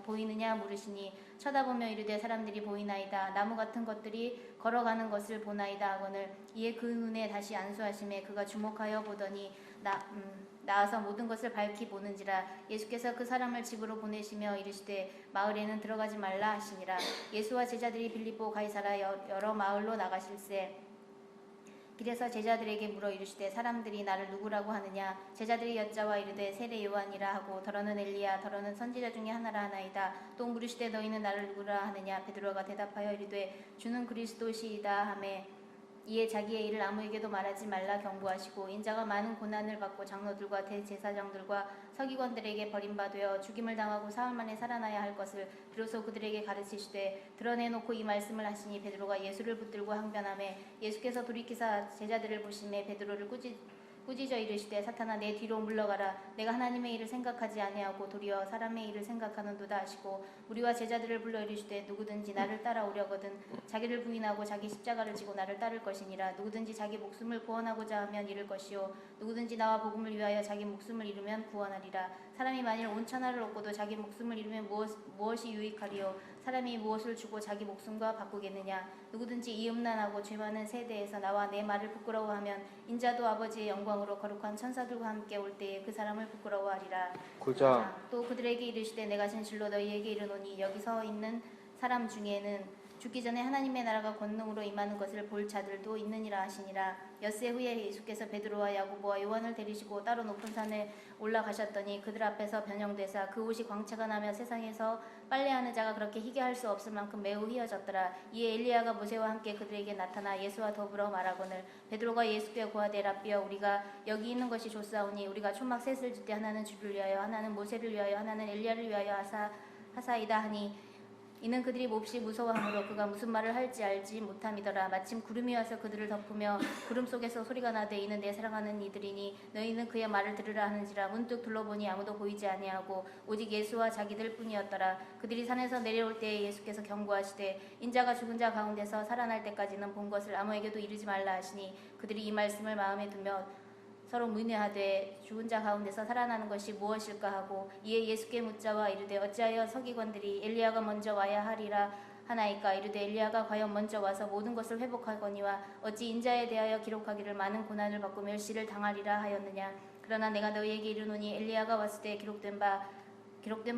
보이느냐 물으시니 쳐다보며 이르되 사람들이 보이나이다. 나무 같은 것들이 걸어가는 것을 보나이다 하거늘 이에 그 눈에 다시 안수하심에 그가 주목하여 보더니 나아서 모든 것을 밝히 보는지라. 예수께서 그 사람을 집으로 보내시며 이르시되 마을에는 들어가지 말라 하시니라. 예수와 제자들이 빌립보 가이사라 여러 마을로 나가실새 길에서 제자들에게 물어 이르시되 사람들이 나를 누구라고 하느냐. 제자들이 여짜와 이르되 세례 요한이라 하고 더러는 엘리야 더러는 선지자 중에 하나라 하나이다. 또 물으시되 너희는 나를 누구라 하느냐. 베드로가 대답하여 이르되 주는 그리스도시이다 하매 이에 자기의 일을 아무에게도 말하지 말라 경고하시고 인자가 많은 고난을 받고 장로들과 대제사장들과 서기관들에게 버림받아 죽임을 당하고 사흘 만에 살아나야 할 것을 비로소 그들에게 가르치시되 드러내놓고 이 말씀을 하시니 베드로가 예수를 붙들고 항변하매 예수께서 돌이키사 제자들을 보시매 베드로를 꾸짖어 이르시되 사탄아 내 뒤로 물러가라. 내가 하나님의 일을 생각하지 아니하고 도리어 사람의 일을 생각하는도다 하시고 우리와 제자들을 불러 이르시되 누구든지 나를 따라오려거든 자기를 부인하고 자기 십자가를 지고 나를 따를 것이니라. 누구든지 자기 목숨을 구원하고자 하면 잃을 것이요 누구든지 나와 복음을 위하여 자기 목숨을 잃으면 구원하리라. 사람이 만일 온 천하를 얻고도 자기 목숨을 잃으면 무엇이 유익하리요. 사람이 무엇을 주고 자기 목숨과 바꾸겠느냐. 누구든지 이 음란하고 죄 많은 세대에서 나와 내 말을 부끄러워하면 인자도 아버지의 영광으로 거룩한 천사들과 함께 올 때에 그 사람을 부끄러워하리라. 9장 또 그들에게 이르시되 내가 진실로 너희에게 이르노니 여기 서 있는 사람 중에는 죽기 전에 하나님의 나라가 권능으로 임하는 것을 볼 자들도 있느니라 하시니라. 엿새 후에 예수께서 베드로와 야고보와 요한을 데리시고 따로 높은 산에 올라가셨더니 그들 앞에서 변형되사 그 옷이 광채가 나며 세상에서 빨래하는 자가 그렇게 희게 할 수 없을 만큼 매우 희어졌더라. 이에 엘리야가 모세와 함께 그들에게 나타나 예수와 더불어 말하거늘 베드로가 예수께 고하되 라삐여 우리가 여기 있는 것이 좋사오니 우리가 초막 셋을 짓되 하나는 주를 위하여 하나는 모세를 위하여 하나는 엘리야를 위하여 하사이다 하니 이는 그들이 몹시 무서워하므로 그가 무슨 말을 할지 알지 못함이더라. 마침 구름이 와서 그들을 덮으며 구름 속에서 소리가 나되 이는 내 사랑하는 이들이니 너희는 그의 말을 들으라 하는지라. 문득 둘러보니 아무도 보이지 아니하고 오직 예수와 자기들 뿐이었더라. 그들이 산에서 내려올 때에 예수께서 경고하시되 인자가 죽은 자 가운데서 살아날 때까지는 본 것을 아무에게도 이르지 말라 하시니 그들이 이 말씀을 마음에 두며 서로 문의하되 죽은 자 가운데서 살아나는 것이 무엇일까 하고 이에 예수께 묻자와 이르되 어찌하여 서기관들이 엘리야가 먼저 와야 하리라 하나이까. 이르되 엘리야가 과연 먼저 와서 모든 것을 회복하거니와 어찌 인자에 대하여 기록하기를 많은 고난을 받고 멸시를 당하리라 하였느냐. 그러나 내가 너희에게 이르노니 엘리야가 왔을 때 기록된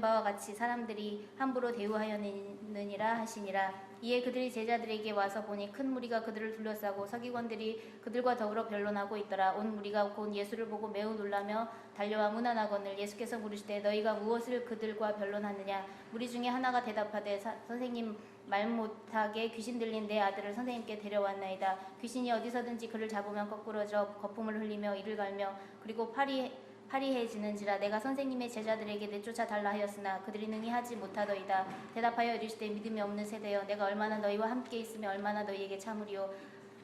바와 같이 사람들이 함부로 대우하였느니라 하시니라. 이에 그들이 제자들에게 와서 보니 큰 무리가 그들을 둘러싸고 서기관들이 그들과 더불어 변론하고 있더라. 온 무리가 곧 예수를 보고 매우 놀라며 달려와 문안하거늘 예수께서 물으시되 너희가 무엇을 그들과 변론하느냐. 무리 중에 하나가 대답하되 선생님, 말 못하게 귀신 들린 내 아들을 선생님께 데려왔나이다. 귀신이 어디서든지 그를 잡으면 거꾸러져 거품을 흘리며 이를 갈며 그리고 파리해지는지라. 내가 선생님의 제자들에게 내쫓아 달라 하였으나 그들이 능히 하지 못하더이다. 대답하여 이르시되 믿음이 없는 세대여, 내가 얼마나 너희와 함께 있으며 얼마나 너희에게 참으리요.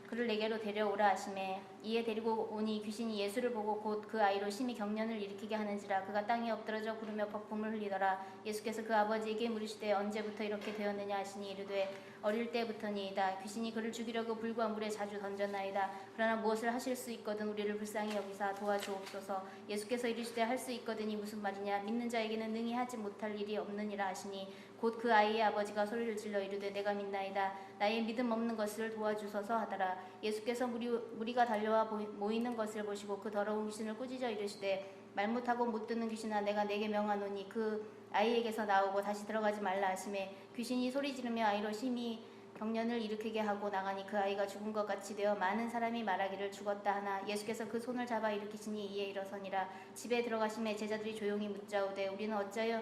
그를 내게로 데려오라 하시매 이에 데리고 오니 귀신이 예수를 보고 곧 그 아이로 심히 경련을 일으키게 하는지라. 그가 땅에 엎드러져 구르며 거품을 흘리더라. 예수께서 그 아버지에게 물으시되 언제부터 이렇게 되었느냐 하시니 이르되 어릴 때부터니이다. 귀신이 그를 죽이려고 불과 물에 자주 던졌나이다. 그러나 무엇을 하실 수 있거든 우리를 불쌍히 여기사 도와주옵소서. 예수께서 이르시되 할 수 있거든이 무슨 말이냐. 믿는 자에게는 능히 하지 못할 일이 없느니라 하시니 곧 그 아이의 아버지가 소리를 질러 이르되 내가 믿나이다. 나의 믿음 없는 것을 도와주소서 하더라. 예수께서 무리가 달려와 모이는 것을 보시고 그 더러운 귀신을 꾸짖어 이르시되 말 못하고 못 듣는 귀신아, 내가 내게 명하노니 그 아이에게서 나오고 다시 들어가지 말라 하시매 귀신이 소리 지르며 아이로 심히 경련을 일으키게 하고 나가니 그 아이가 죽은 것 같이 되어 많은 사람이 말하기를 죽었다 하나 예수께서 그 손을 잡아 일으키시니 이에 일어서니라. 집에 들어가심에 제자들이 조용히 묻자오되 우리는 어찌하여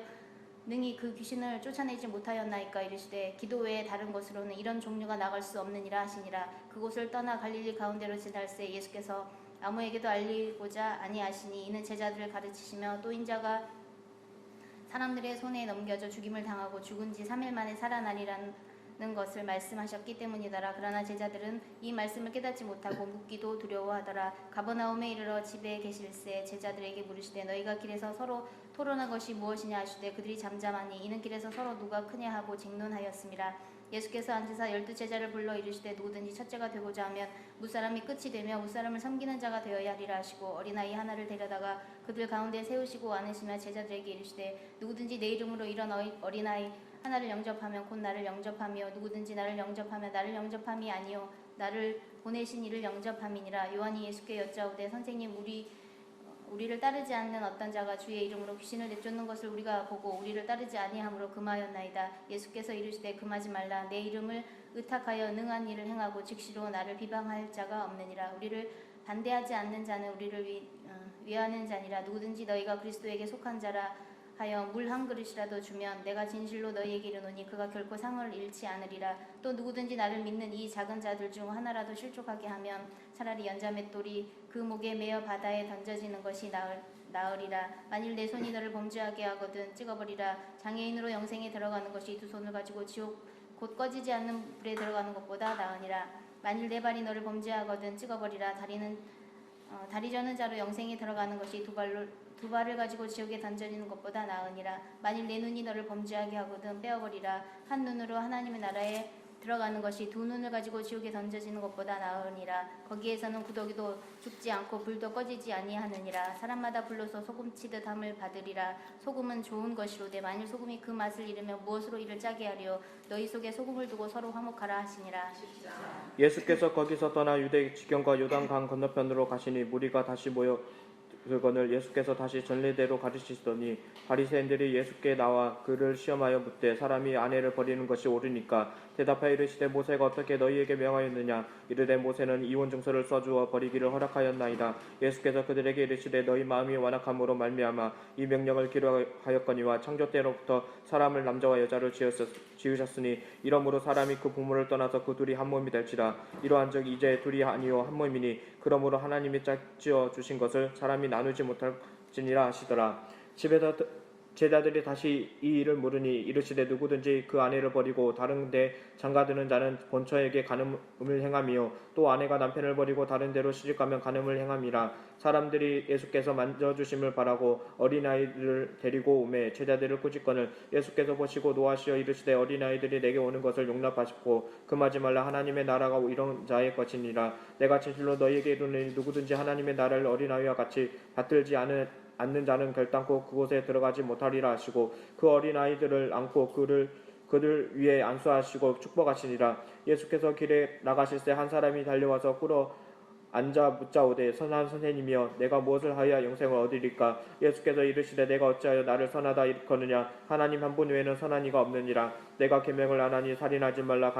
능히 그 귀신을 쫓아내지 못하였나이까. 이르시되 기도 외에 다른 곳으로는 이런 종류가 나갈 수 없느니라 하시니라. 그곳을 떠나 갈릴리 가운데로 지날새 예수께서 아무에게도 알리고자 아니하시니 이는 제자들을 가르치시며 또 인자가 사람들의 손에 넘겨져 죽임을 당하고 죽은 지 3일 만에 살아나리라는 것을 말씀하셨기 때문이더라. 그러나 제자들은 이 말씀을 깨닫지 못하고 묻기도 두려워하더라. 가버나움에 이르러 집에 계실새 제자들에게 물으시되 너희가 길에서 서로 토론한 것이 무엇이냐 하시되 그들이 잠잠하니 이는 길에서 서로 누가 크냐 하고 쟁론하였음이라. 예수께서 앉으사 12제자를 불러 이르시되 누구든지 첫째가 되고자 하면 무사람이 끝이 되며 무사람을 섬기는 자가 되어야 하리라 하시고 어린아이 하나를 데려다가 그들 가운데 세우시고 안으시며 제자들에게 이르시되 누구든지 내 이름으로 이런 어린아이 하나를 영접하면 곧 나를 영접하며 누구든지 나를 영접하면 나를 영접함이 아니요 나를 보내신 이를 영접함이니라. 요한이 예수께 여짜오되 선생님, 우리를 따르지 않는 어떤 자가 주의 이름으로 귀신을 내쫓는 것을 우리가 보고 우리를 따르지 아니함으로 금하였나이다. 예수께서 이르시되 금하지 말라. 내 이름을 의탁하여 능한 일을 행하고 즉시로 나를 비방할 자가 없느니라. 우리를 반대하지 않는 자는 우리를 위하는 자니라. 누구든지 너희가 그리스도에게 속한 자라 하여 물 한 그릇이라도 주면 내가 진실로 너희에게 이르노니 그가 결코 상을 잃지 않으리라. 또 누구든지 나를 믿는 이 작은 자들 중 하나라도 실족하게 하면 차라리 연자맷돌이 그 목에 매어 바다에 던져지는 것이 나으리라. 만일 내 손이 너를 범죄하게 하거든 찍어버리라. 장애인으로 영생에 들어가는 것이 두 손을 가지고 지옥 곧 꺼지지 않는 불에 들어가는 것보다 나으니라. 만일 내 발이 너를 범죄하거든 찍어버리라. 다리 저는 자로 영생에 들어가는 것이 두 발을 가지고 지옥에 던져지는 것보다 나으니라. 만일 내 눈이 너를 범죄하게 하거든 빼어버리라. 한 눈으로 하나님의 나라에 들어가는 것이 두 눈을 가지고 지옥에 던져지는 것보다 나으니라. 거기에서는 구더기도 죽지 않고 불도 꺼지지 아니하느니라. 사람마다 불로서 소금치듯 함을 받으리라. 소금은 좋은 것이로되 만일 소금이 그 맛을 잃으면 무엇으로 이를 짜게 하리요. 너희 속에 소금을 두고 서로 화목하라 하시니라. 예수께서 거기서 떠나 유대 지경과 요단강 건너편으로 가시니 무리가 다시 모여 그거늘 예수께서 다시 전례대로 가르치시더니 바리새인들이 예수께 나와 그를 시험하여 묻되 사람이 아내를 버리는 것이 옳으니까. 대답하여 이르시되 모세가 어떻게 너희에게 명하였느냐. 이르되 모세는 이혼 증서를 써주어 버리기를 허락하였나이다. 예수께서 그들에게 이르시되 너희 마음이 완악함으로 말미암아 이 명령을 기록하였거니와 창조 때로부터 사람을 남자와 여자를 지으셨으니 이러므로 사람이 그 부모를 떠나서 그 둘이 한 몸이 될지라. 이러한즉 이제 둘이 아니요 한 몸이니 그러므로 하나님이 짝지어 주신 것을 사람이 나누지 못할지니라 하시더라. 집에서 제자들이 다시 이 일을 물으니 이르시되 누구든지 그 아내를 버리고 다른 데 장가드는 자는 본처에게 간음을 행함이요 또 아내가 남편을 버리고 다른 데로 시집가면 간음을 행함이라. 사람들이 예수께서 만져주심을 바라고 어린아이들을 데리고 오매 제자들을 꾸짖거늘 예수께서 보시고 노하시어 이르시되 어린아이들이 내게 오는 것을 용납하시고 금하지 말라. 하나님의 나라가 이런 자의 것이니라. 내가 진실로 너희에게 이르노니 누구든지 하나님의 나라를 어린아이와 같이 받들지 않는 자는 결단코 그곳에 들어가지 못하리라 하시고 그 어린아이들을 안고 그 그들 위에 안수하시고 축복하시니라. 예수께서 길에 나가실새 한 사람이 달려와서 꿇어 앉아 묻자오되 선한 선생님이여 내가 무엇을 하여야 영생을 얻으리까. 예수께서 이르시되 내가 어찌하여 나를 선하다 일컫느냐. 하나님 한 분 외에는 선한 이가 없느니라. 내가 계명을 안 하니 살인하지 말라,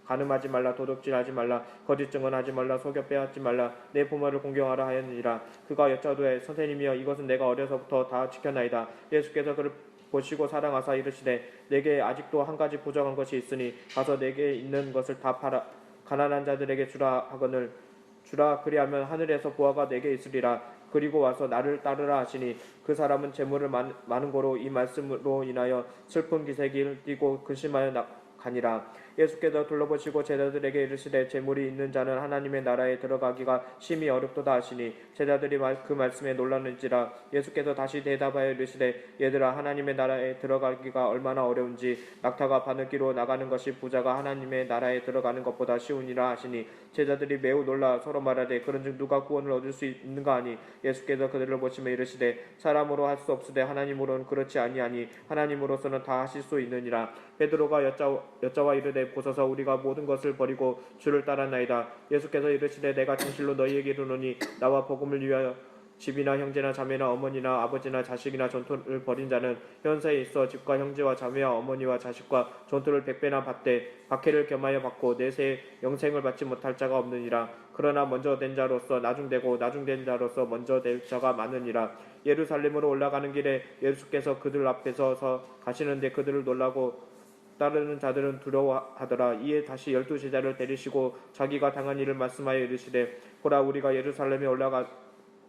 간음하지 말라, 도둑질하지 말라, 거짓 증언하지 말라, 속여 빼앗지 말라, 내 부모를 공경하라 하였느니라. 그가 여짜오되 선생님이여 이것은 내가 어려서부터 다 지켰나이다. 예수께서 그를 보시고 사랑하사 이르시되 내게 아직도 한 가지 부족한 것이 있으니 가서 내게 있는 것을 다 팔아 가난한 자들에게 주라 하거늘 주라. 그리하면 하늘에서 보화가 내게 있으리라. 그리고 와서 나를 따르라 하시니 그 사람은 재물을 많은 고로 이 말씀으로 인하여 슬픈 기색을 띠고 근심하여 가니라. 예수께서 둘러보시고 제자들에게 이르시되 재물이 있는 자는 하나님의 나라에 들어가기가 심히 어렵도다 하시니 제자들이 그 말씀에 놀랐는지라. 예수께서 다시 대답하여 이르시되 얘들아 하나님의 나라에 들어가기가 얼마나 어려운지 낙타가 바느끼로 나가는 것이 부자가 하나님의 나라에 들어가는 것보다 쉬우니라 하시니 제자들이 매우 놀라 서로 말하되 그런즉 누가 구원을 얻을 수 있는가 하니 예수께서 그들을 보시며 이르시되 사람으로 할 수 없으되 하나님으로는 그렇지 아니하니 하나님으로서는 다 하실 수 있느니라. 베드로가 여짜와 이르되 보소서 우리가 모든 것을 버리고 주를 따랐나이다. 예수께서 이르시되 내가 진실로 너희에게 이르노니 나와 복음을 위하여 집이나 형제나 자매나 어머니나 아버지나 자식이나 전토를 벌인 자는 현세에 있어 집과 형제와 자매와 어머니와 자식과 전토를 100배나 받되 박해를 겸하여 받고 내세에 영생을 받지 못할 자가 없느니라. 그러나 먼저 된 자로서 나중되고 나중된 자로서 먼저 될 자가 많으니라. 예루살렘으로 올라가는 길에 예수께서 그들 앞에 서서 가시는데 그들을 놀라고 따르는 자들은 두려워하더라. 이에 다시 12 제자를 데리시고 자기가 당한 일을 말씀하여 이르시되 보라 우리가 예루살렘에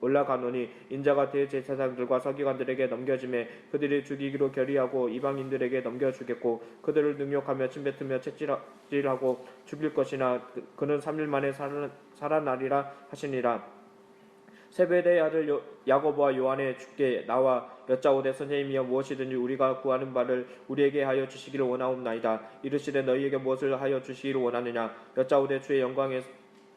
올라가노니 인자가 대제사장들과 서기관들에게 넘겨지매 그들이 죽이기로 결의하고 이방인들에게 넘겨주겠고 그들을 능욕하며 침뱉으며 채찍질하고 죽일 것이나 그는 3일 만에 살아나리라 하시니라. 세베대의 아들 야고보와 요한의 주께 나와 여짜오되 선생님이여 무엇이든지 우리가 구하는 바를 우리에게 하여 주시기를 원하옵나이다. 이르시되 너희에게 무엇을 하여 주시기를 원하느냐. 여짜오되 주의 영광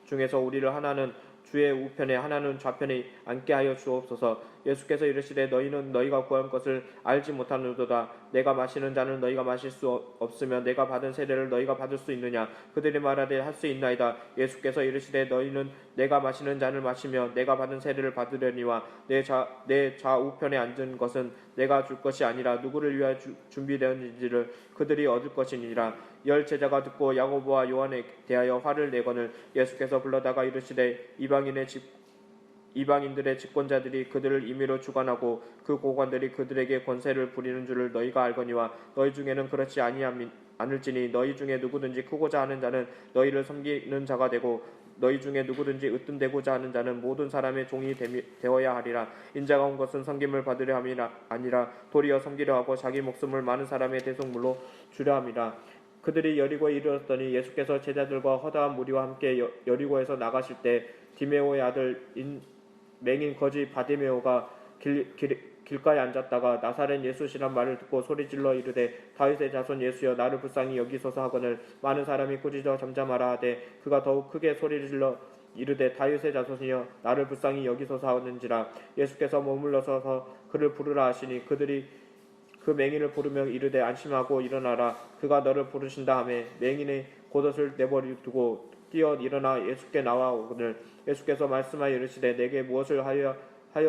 중에서 우리를 하나는 주의 우편에 하나는 좌편에 앉게 하여 주옵소서. 예수께서 이르시되 너희는 너희가 구한 것을 알지 못하노도다. 내가 마시는 잔을 너희가 마실 수 없으면 내가 받은 세례를 너희가 받을 수 있느냐. 그들이 말하되 할 수 있나이다. 예수께서 이르시되 너희는 내가 마시는 잔을 마시며 내가 받은 세례를 받으려니와 내 좌우편에 앉은 것은 내가 줄 것이 아니라 누구를 위하여 준비되었는지를 그들이 얻을 것이니라. 10 제자가 듣고 야고보와 요한에 대하여 화를 내거늘 예수께서 불러다가 이르시되 이방인들의 집권자들이 그들을 임의로 주관하고 그 고관들이 그들에게 권세를 부리는 줄을 너희가 알거니와 너희 중에는 그렇지 않을지니 너희 중에 누구든지 크고자 하는 자는 너희를 섬기는 자가 되고 너희 중에 누구든지 으뜸되고자 하는 자는 모든 사람의 종이 되어야 하리라. 인자가 온 것은 섬김을 받으려 함이 아니라 도리어 섬기려 하고 자기 목숨을 많은 사람의 대속물로 주려 함이라. 그들이 여리고에 이르렀더니 예수께서 제자들과 허다한 무리와 함께 여리고에서 나가실 때 디메오의 아들 맹인 거지 바디메오가 길가에 앉았다가 나사렛 예수시란 말을 듣고 소리질러 이르되 다윗의 자손 예수여 나를 불쌍히 여기소서 하거늘 많은 사람이 꾸짖어 잠잠하라 하되 그가 더욱 크게 소리질러 이르되 다윗의 자손이여 나를 불쌍히 여기소서 하는지라. 예수께서 머물러서서 그를 부르라 하시니 그들이 그 맹인을 부르며 이르되 안심하고 일어나라 그가 너를 부르신다 하매 맹인의 겉옷을 내버려두고 뛰어 일어나 예수께 나와오거늘 예수께서 말씀하여 이르시되 내게 무엇을 하여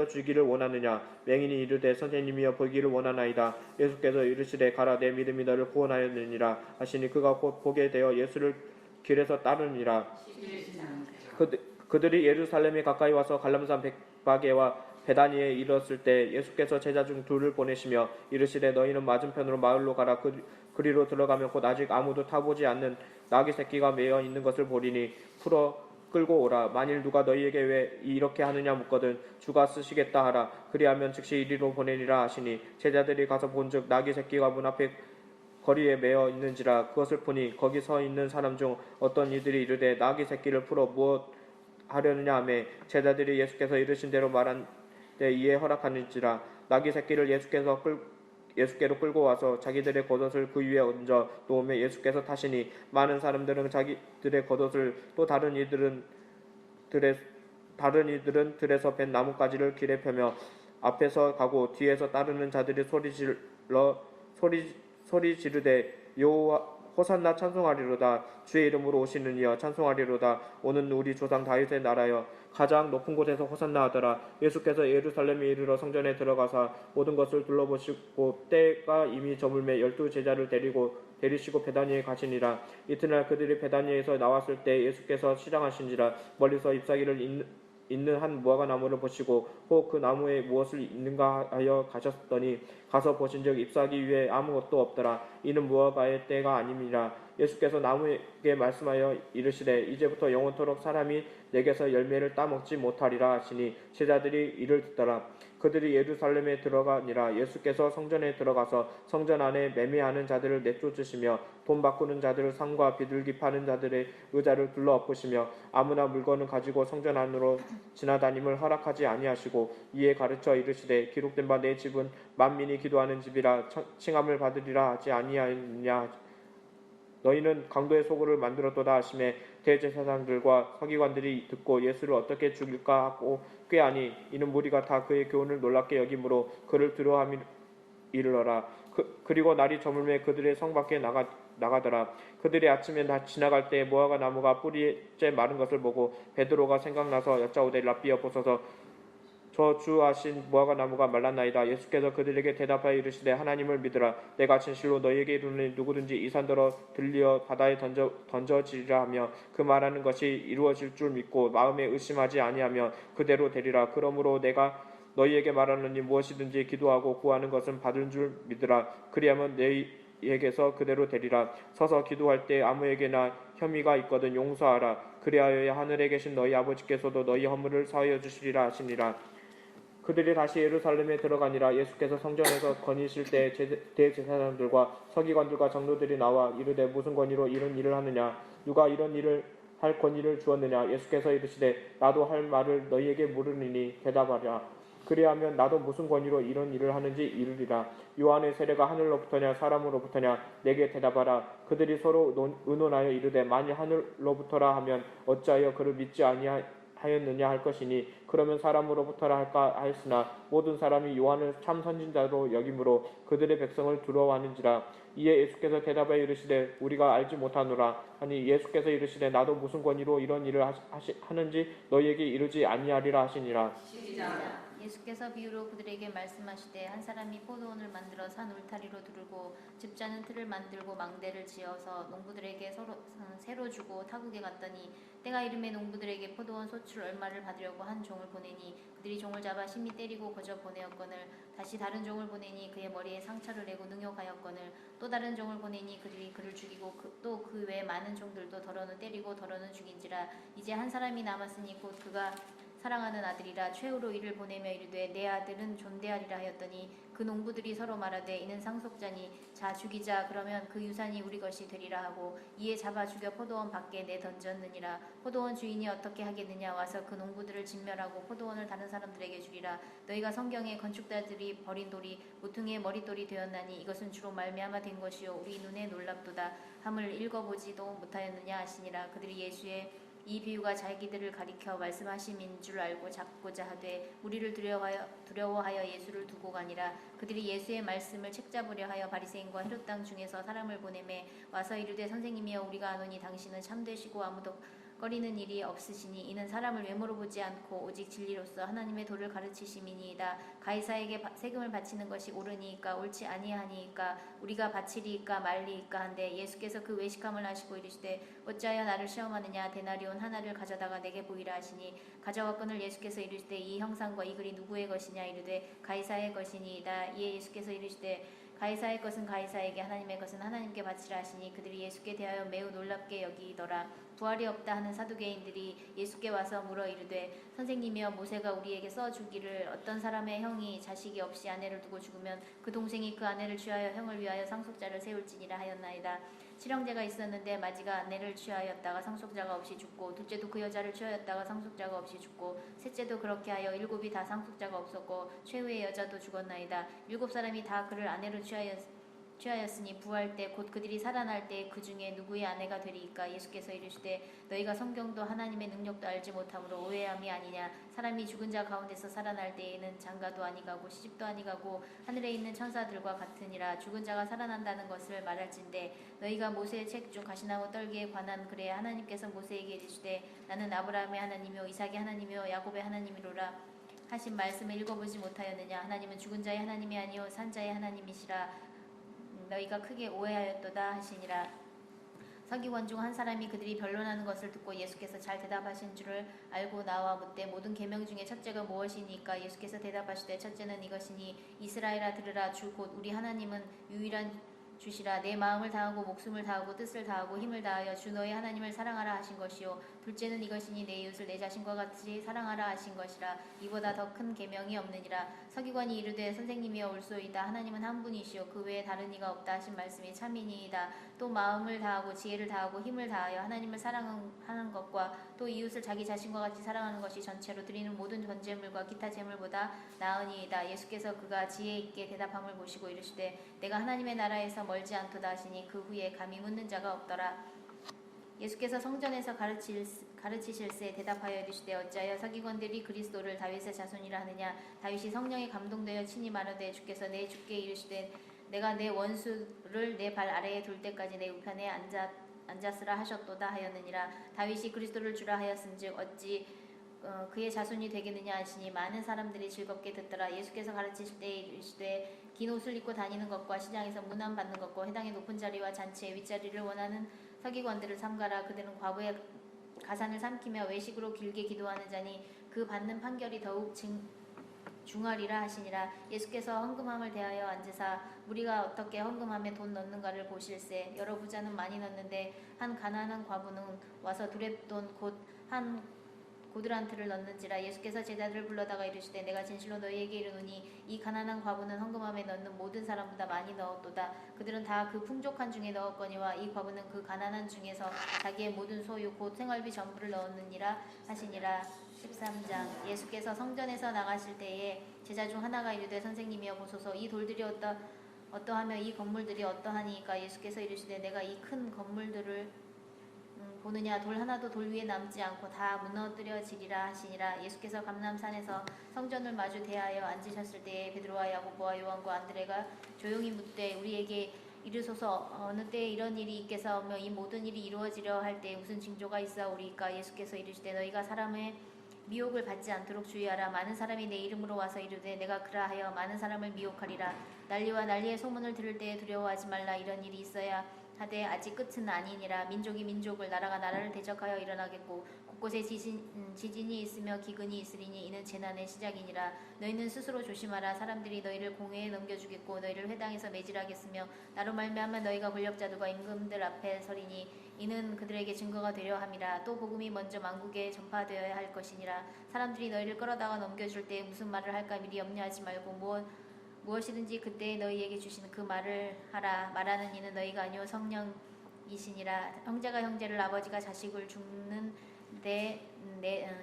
주기를 원하느냐. 맹인이 이르되 선생님이여 보기를 원하나이다. 예수께서 이르시되 가라 내 믿음이 너를 구원하였느니라 하시니 그가 곧 보게 되어 예수를 길에서 따르니라. 그들이 예루살렘에 가까이 와서 갈람산 백바게와 베다니에 이르렀을 때 예수께서 제자 중 2를 보내시며 이르시되 너희는 맞은편으로 마을로 가라. 그리로 들어가면 곧 아직 아무도 타보지 않는 나귀 새끼가 매어 있는 것을 보리니 풀어 끌고 오라. 만일 누가 너희에게 왜 이렇게 하느냐 묻거든 주가 쓰시겠다 하라. 그리하면 즉시 이리로 보내리라 하시니 제자들이 가서 본즉 나귀 새끼가 문 앞에 거리에 매어 있는지라. 그것을 보니 거기 서 있는 사람 중 어떤 이들이 이르되 나귀 새끼를 풀어 무엇 하려느냐 하매 제자들이 예수께서 이르신 대로 말한 때 이에 허락하는지라. 나귀 새끼를 예수께로 끌고 와서 자기들의 겉옷을 그 위에 얹어 놓으며 예수께서 타시니 많은 사람들은 자기들의 겉옷을 또 다른 이들은 들에서 벤 나뭇가지를 길에 펴며 앞에서 가고 뒤에서 따르는 자들이 소리 지르되 여호와 호산나 찬송하리로다. 주의 이름으로 오시는 이여 찬송하리로다. 오는 우리 조상 다윗의 나라여 가장 높은 곳에서 호산나 하더라. 예수께서 예루살렘에 이르러 성전에 들어가사 모든 것을 둘러보시고 때가 이미 저물매 12제자를 데리시고 베다니에 가시니라. 이튿날 그들이 베다니에서 나왔을 때 예수께서 시장하신지라. 멀리서 잎사귀를 있는 한 무화과 나무를 보시고 혹 그 나무에 무엇을 있는가 하여 가셨더니 가서 보신즉 잎사귀 위에 아무것도 없더라. 이는 무화과의 때가 아님이라. 예수께서 나무에게 말씀하여 이르시되 이제부터 영원토록 사람이 내게서 열매를 따먹지 못하리라 하시니 제자들이 이를 듣더라. 그들이 예루살렘에 들어가니라. 예수께서 성전에 들어가서 성전 안에 매매하는 자들을 내쫓으시며 돈 바꾸는 자들을 상과 비둘기 파는 자들의 의자를 둘러 엎으시며 아무나 물건을 가지고 성전 안으로 지나다님을 허락하지 아니하시고 이에 가르쳐 이르시되 기록된 바 내 집은 만민이 기도하는 집이라 칭함을 받으리라 하지 아니하였느냐. 너희는 강도의 소굴을 만들었도다 하시매 대제사장들과 서기관들이 듣고 예수를 어떻게 죽일까 하고 꾀하니 이는 무리가 다 그의 교훈을 놀랍게 여김으로 그를 두려워함이 이르러라. 그리고 날이 저물매 그들의 성 밖에 나가더라. 그들이 아침에 지나갈 때 무화과 나무가 뿌리째 마른 것을 보고 베드로가 생각나서 여짜오되 랍비여 보소서 저 주 하신 무화과 나무가 말랐나이다. 예수께서 그들에게 대답하여 이르시되 하나님을 믿으라. 내가 진실로 너희에게 이르노니 누구든지 이 산더러 들리어 바다에 던져지리라 하며 그 말하는 것이 이루어질 줄 믿고 마음에 의심하지 아니하며 그대로 되리라. 그러므로 내가 너희에게 말하노니 무엇이든지 기도하고 구하는 것은 받은 줄 믿으라. 그리하면 너희에게서 그대로 되리라. 서서 기도할 때 아무에게나 혐의가 있거든 용서하라. 그리하여야 하늘에 계신 너희 아버지께서도 너희 허물을 사하여 주시리라 하시니라. 그들이 다시 예루살렘에 들어가니라. 예수께서 성전에서 거니실 때 대제사장들과 서기관들과 장로들이 나와 이르되 무슨 권위로 이런 일을 하느냐. 누가 이런 일을 할 권위를 주었느냐. 예수께서 이르시되 나도 할 말을 너희에게 물으리니 대답하라. 그리하면 나도 무슨 권위로 이런 일을 하는지 이르리라. 요한의 세례가 하늘로부터냐 사람으로부터냐. 내게 대답하라. 그들이 서로 의논하여 이르되 만일 하늘로부터라 하면 어찌하여 그를 믿지 아니하였느냐 할 것이니 그러면 사람으로부터라 할까 하였으나 모든 사람이 요한을 참 선진자로 여김으로 그들의 백성을 두려워하는지라. 이에 예수께서 대답하여 이르시되 우리가 알지 못하노라 하니 예수께서 이르시되 나도 무슨 권위로 이런 일을 하는지 너희에게 이르지 아니하리라 하시니라. 예수께서 비유로 그들에게 말씀하시되 한 사람이 포도원을 만들어 산 울타리로 두르고 집자는 틀을 만들고 망대를 지어서 농부들에게 새로 주고 타국에 갔더니 때가 이름에 농부들에게 포도원 소출 얼마를 받으려고 한 종을 보내니 그들이 종을 잡아 심히 때리고 거저 보내었거늘 다시 다른 종을 보내니 그의 머리에 상처를 내고 능욕하였거늘 또 다른 종을 보내니 그들이 그를 죽이고 또 그 외 많은 종들도 더러는 때리고 더러는 죽인지라. 이제 한 사람이 남았으니 곧 그가 사랑하는 아들이라. 최후로 이를 보내며 이르되 내 아들은 존대하리라 하였더니 그 농부들이 서로 말하되 이는 상속자니 자 죽이자. 그러면 그 유산이 우리 것이 되리라 하고 이에 잡아 죽여 포도원 밖에 내던졌느니라. 포도원 주인이 어떻게 하겠느냐. 와서 그 농부들을 진멸하고 포도원을 다른 사람들에게 주리라. 너희가 성경에 건축자들이 버린 돌이 모퉁이의 머릿돌이 되었나니 이것은 주로 말미암아 된 것이요 우리 눈에 놀랍도다 함을 읽어보지도 못하였느냐 하시니라. 그들이 예수의 이 비유가 자기들을 가리켜 말씀하심인 줄 알고 잡고자 하되 우리를 두려워하여 예수를 두고 가니라. 그들이 예수의 말씀을 책잡으려 하여 바리새인과 헤롯 땅 중에서 사람을 보내매 와서 이르되 선생님이여 우리가 아노니 당신은 참되시고 아무도 꺼리는 일이 없으시니 이는 사람을 외모로 보지 않고 오직 진리로서 하나님의 도를 가르치심이니이다. 가이사에게 세금을 바치는 것이 옳으니이까 옳지 아니하니이까 우리가 바치리이까 말리이까 한데 예수께서 그 외식함을 하시고 이르시되 어찌하여 나를 시험하느냐. 데나리온 하나를 가져다가 내게 보이라 하시니 가져왔거늘 예수께서 이르시되 이 형상과 이 글이 누구의 것이냐. 이르되 가이사의 것이니이다. 이에 예수께서 이르시되 가이사의 것은 가이사에게 하나님의 것은 하나님께 바치라 하시니 그들이 예수께 대하여 매우 놀랍게 여기더라. 부활이 없다 하는 사두개인들이 예수께 와서 물어 이르되 선생님이여 모세가 우리에게 써주기를 어떤 사람의 형이 자식이 없이 아내를 두고 죽으면 그 동생이 그 아내를 취하여 형을 위하여 상속자를 세울지니라 하였나이다. 칠형제가 있었는데 마지가 아내를 취하였다가 상속자가 없이 죽고 둘째도 그 여자를 취하였다가 상속자가 없이 죽고 셋째도 그렇게 하여 일곱이 다 상속자가 없었고 최후의 여자도 죽었나이다. 일곱 사람이 다 그를 아내로 취하였 취하였으니 부활 때 곧 그들이 살아날 때 그 중에 누구의 아내가 되리이까. 예수께서 이르시되 너희가 성경도 하나님의 능력도 알지 못함으로 오해함이 아니냐. 사람이 죽은 자 가운데서 살아날 때에는 장가도 아니가고 시집도 아니가고 하늘에 있는 천사들과 같으니라. 죽은 자가 살아난다는 것을 말할진대 너희가 모세의 책 중 가시나무 떨기에 관한 글에 하나님께서 모세에게 이르시되 나는 아브라함의 하나님이요 이삭의 하나님이요 야곱의 하나님이로라 하신 말씀을 읽어보지 못하였느냐. 하나님은 죽은 자의 하나님이 아니요 산 자의 하나님이시라. 너희가 크게 오해하였도다 하시니라. 서기관 중 한 사람이 그들이 변론하는 것을 듣고 예수께서 잘 대답하신 줄을 알고 나와 묻되 모든 계명 중에 첫째가 무엇이니까. 예수께서 대답하시되 첫째는 이것이니 이스라엘아 들으라. 주 곧 우리 하나님은 유일한 주시라. 내 마음을 다하고 목숨을 다하고 뜻을 다하고 힘을 다하여 주 너희 하나님을 사랑하라 하신 것이요 둘째는 이것이니 내 이웃을 내 자신과 같이 사랑하라 하신 것이라. 이보다 더 큰 계명이 없느니라. 서기관이 이르되 선생님이여 옳소이다. 하나님은 한 분이시요 그 외에 다른 이가 없다 하신 말씀이 참이니이다. 또 마음을 다하고 지혜를 다하고 힘을 다하여 하나님을 사랑하는 것과 또 이웃을 자기 자신과 같이 사랑하는 것이 전체로 드리는 모든 번제물과 기타 제물보다 나으니이다. 예수께서 그가 지혜 있게 대답함을 보시고 이르시되 내가 하나님의 나라에서 멀지 않도다 하시니 그 후에 감히 묻는 자가 없더라. 예수께서 성전에서 가르치실세 대답하여 이르시되 어찌하여 서기관들이 그리스도를 다윗의 자손이라 하느냐. 다윗이 성령에 감동되어 친히 말하되 주께서 내 주께 이르시되 내가 내 원수를 내 발 아래에 둘 때까지 내 우편에 앉았으라 하셨도다 하였느니라. 다윗이 그리스도를 주라 하였은즉 어찌 그의 자손이 되겠느냐 하시니 많은 사람들이 즐겁게 듣더라. 예수께서 가르치실 때 이르시되 긴 옷을 입고 다니는 것과 시장에서 문안 받는 것과 회당의 높은 자리와 잔치의 윗자리를 원하는 서기관들을 삼가라. 그들은 과부의 가산을 삼키며 외식으로 길게 기도하는 자니 그 받는 판결이 더욱 중하리라 하시니라. 예수께서 헌금함을 대하여 앉으사 무리가 어떻게 헌금함에 돈 넣는가를 보실세. 여러 부자는 많이 넣는데 한 가난한 과부는 와서 두렙돈 곧 한 고드란트를 넣는지라. 예수께서 제자들을 불러다가 이르시되 내가 진실로 너희에게 이르노니 이 가난한 과부는 헌금함에 넣는 모든 사람보다 많이 넣었도다. 그들은 다 그 풍족한 중에 넣었거니와 이 과부는 그 가난한 중에서 자기의 모든 소유 곧 생활비 전부를 넣었느니라 하시니라. 13장. 예수께서 성전에서 나가실 때에 제자 중 하나가 이르되 선생님이여 보소서 이 돌들이 어떠하며 이 건물들이 어떠하니까. 예수께서 이르시되 내가 이 큰 건물들을 보느냐. 돌 하나도 돌 위에 남지 않고 다 무너뜨려지리라 하시니라. 예수께서 감람산에서 성전을 마주 대하여 앉으셨을 때에 베드로와 야고보와 요한과 안드레가 조용히 묻되 우리에게 이르소서 어느 때에 이런 일이 있겠사오며 이 모든 일이 이루어지려 할 때에 무슨 징조가 있사오리이까. 예수께서 이르시되 너희가 사람의 미혹을 받지 않도록 주의하라. 많은 사람이 내 이름으로 와서 이르되 내가 그라하여 많은 사람을 미혹하리라. 난리와 난리의 소문을 들을 때에 두려워하지 말라. 이런 일이 있어야 하되 아직 끝은 아니니라. 민족이 민족을 나라가 나라를 대적하여 일어나겠고 곳곳에 지진이 있으며 기근이 있으리니 이는 재난의 시작이니라. 너희는 스스로 조심하라. 사람들이 너희를 공회에 넘겨주겠고 너희를 회당에서 매질하겠으며 나로 말미암아 너희가 권력자들과 임금들 앞에 서리니 이는 그들에게 증거가 되려 함이라. 또 복음이 먼저 만국에 전파되어야 할 것이니라. 사람들이 너희를 끌어다가 넘겨줄 때에 무슨 말을 할까 미리 염려하지 말고 무엇이든지 그때에 너희에게 주시는 그 말을 하라. 말하는 이는 너희가 아니오 성령이시니라. 형제가 형제를 아버지가 자식을 죽는 데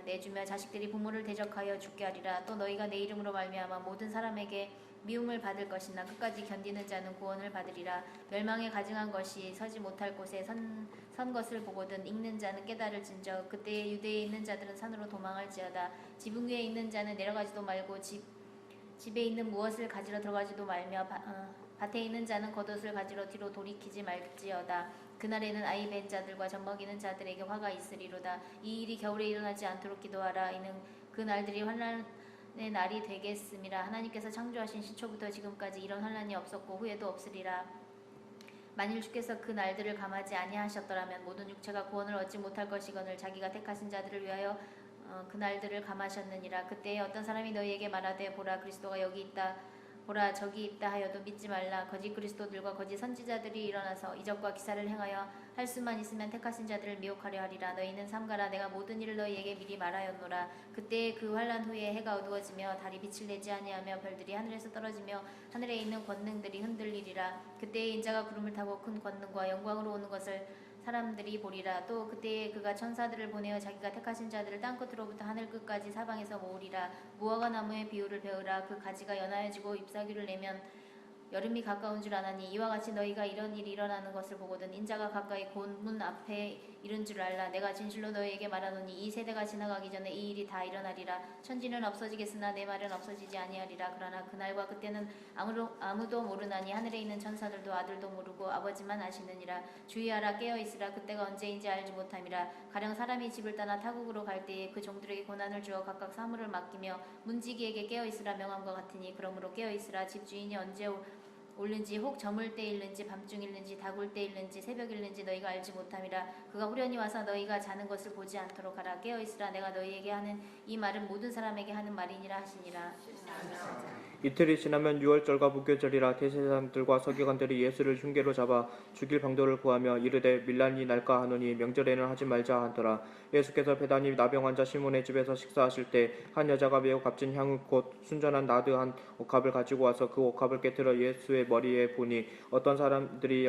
내주며 자식들이 부모를 대적하여 죽게 하리라. 또 너희가 내 이름으로 말미암아 모든 사람에게 미움을 받을 것이나 끝까지 견디는 자는 구원을 받으리라. 멸망에 가증한 것이 서지 못할 곳에 선 것을 보거든 읽는 자는 깨달을진저 그때에 유대에 있는 자들은 산으로 도망할지어다. 지붕 위에 있는 자는 내려가지도 말고 집에 있는 무엇을 가지러 들어가지도 말며 밭에 있는 자는 겉옷을 가지러 뒤로 돌이키지 말지어다. 그날에는 아이 벤 자들과 젖먹이는 자들에게 화가 있으리로다. 이 일이 겨울에 일어나지 않도록 기도하라. 이는 그 날들이 환난의 날이 되겠음이라. 하나님께서 창조하신 시초부터 지금까지 이런 환난이 없었고 후에도 없으리라. 만일 주께서 그 날들을 감하지 아니하셨더라면 모든 육체가 구원을 얻지 못할 것이거늘 자기가 택하신 자들을 위하여 그 날들을 감하셨느니라. 그때에 어떤 사람이 너희에게 말하되 보라 그리스도가 여기 있다 보라 저기 있다 하여도 믿지 말라. 거짓 그리스도들과 거짓 선지자들이 일어나서 이적과 기사를 행하여 할 수만 있으면 택하신 자들을 미혹하려 하리라. 너희는 삼가라. 내가 모든 일을 너희에게 미리 말하였노라. 그때에 그 환난 후에 해가 어두워지며 달이 빛을 내지 아니하며 별들이 하늘에서 떨어지며 하늘에 있는 권능들이 흔들리리라. 그때에 인자가 구름을 타고 큰 권능과 영광으로 오는 것을 사람들이 보리라. 또 그때에 그가 천사들을 보내어 자기가 택하신 자들을 땅끝으로부터 하늘 끝까지 사방에서 모으리라. 무화과 나무의 비유를 배우라. 그 가지가 연하여지고 잎사귀를 내면 여름이 가까운 줄 아나니 이와 같이 너희가 이런 일이 일어나는 것을 보거든 인자가 가까이 곧 문 앞에 이른 줄 알라. 내가 진실로 너희에게 말하노니 이 세대가 지나가기 전에 이 일이 다 일어나리라. 천지는 없어지겠으나 내 말은 없어지지 아니하리라. 그러나 그날과 그때는 아무도 모르나니 하늘에 있는 천사들도 아들도 모르고 아버지만 아시느니라. 주의하라 깨어 있으라. 그때가 언제인지 알지 못함이라. 가령 사람이 집을 떠나 타국으로 갈 때에 그 종들에게 고난을 주어 각각 사물을 맡기며 문지기에게 깨어 있으라 명함과 같으니 그러므로 깨어 있으라. 집 주인이 언제 올는지 혹 저물 때일는지 밤중일는지 다굴 때일는지 새벽일는지 너희가 알지 못함이라. 그가 후련히 와서 너희가 자는 것을 보지 않도록 하라. 깨어 있으라. 내가 너희에게 하는 이 말은 모든 사람에게 하는 말이니라 하시니라. 이틀이 지나면 유월절과 무교절이라 대제사장들과 서기관들이 예수를 흉계로 잡아 죽일 방도를 구하며 이르되 밀란이 날까 하노니 명절에는 하지 말자 하더라. 예수께서 베다니 나병 환자 시몬의 집에서 식사하실 때 한 여자가 매우 값진 향유 곧 순전한 나드 한 옥합을 가지고 와서 그 옥합을 깨뜨려 예수의 머리에 부니 어떤 사람들이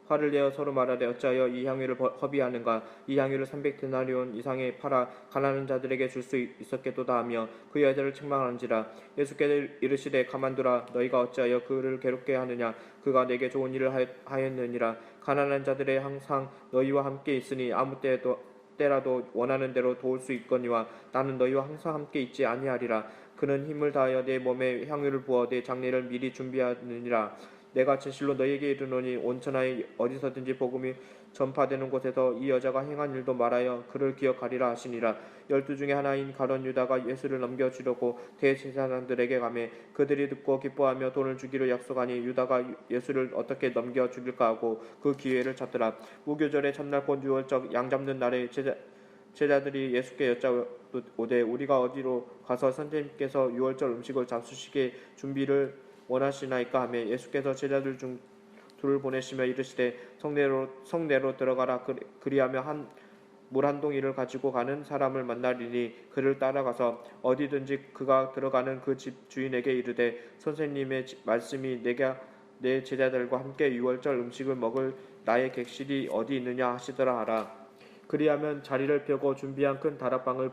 화를 내어 서로 말하되 어찌하여 이 향유를 허비하는가. 이 향유를 300데나리온 이상에 팔아 가난한 자들에게 줄 수 있었겠도다 하며 그 여자를 책망하는지라. 예수께서 이르시되 가만두라. 너희가 어찌하여 그를 괴롭게 하느냐. 그가 내게 좋은 일을 하였느니라. 가난한 자들의 항상 너희와 함께 있으니 아무 때라도 원하는 대로 도울 수 있거니와 나는 너희와 항상 함께 있지 아니하리라. 그는 힘을 다하여 내 몸에 향유를 부어 내 장례를 미리 준비하느니라. 내가 진실로 너희에게 이르노니 온 천하에 어디서든지 복음이 전파되는 곳에서 이 여자가 행한 일도 말하여 그를 기억하리라 하시니라. 12 중에 하나인 가룟 유다가 예수를 넘겨주려고 대제사장들에게 가매 그들이 듣고 기뻐하며 돈을 주기로 약속하니 유다가 예수를 어떻게 넘겨 죽일까 하고 그 기회를 찾더라. 무교절의 첫날 곧 유월절 양 잡는 날에 제자들이 예수께 여짜오되 우리가 어디로 가서 선생님께서 유월절 음식을 잡수시게 준비를 원하시나이까 하며 예수께서 제자들 중 둘을 보내시며 이르시되 성내로 들어가라. 그리하며 물 한 동이를 가지고 가는 사람을 만나리니 그를 따라가서 어디든지 그가 들어가는 그 집 주인에게 이르되 선생님의 말씀이 내가 내 제자들과 함께 유월절 음식을 먹을 나의 객실이 어디 있느냐 하시더라 하라. 그리하면 자리를 펴고 준비한 큰 다락방을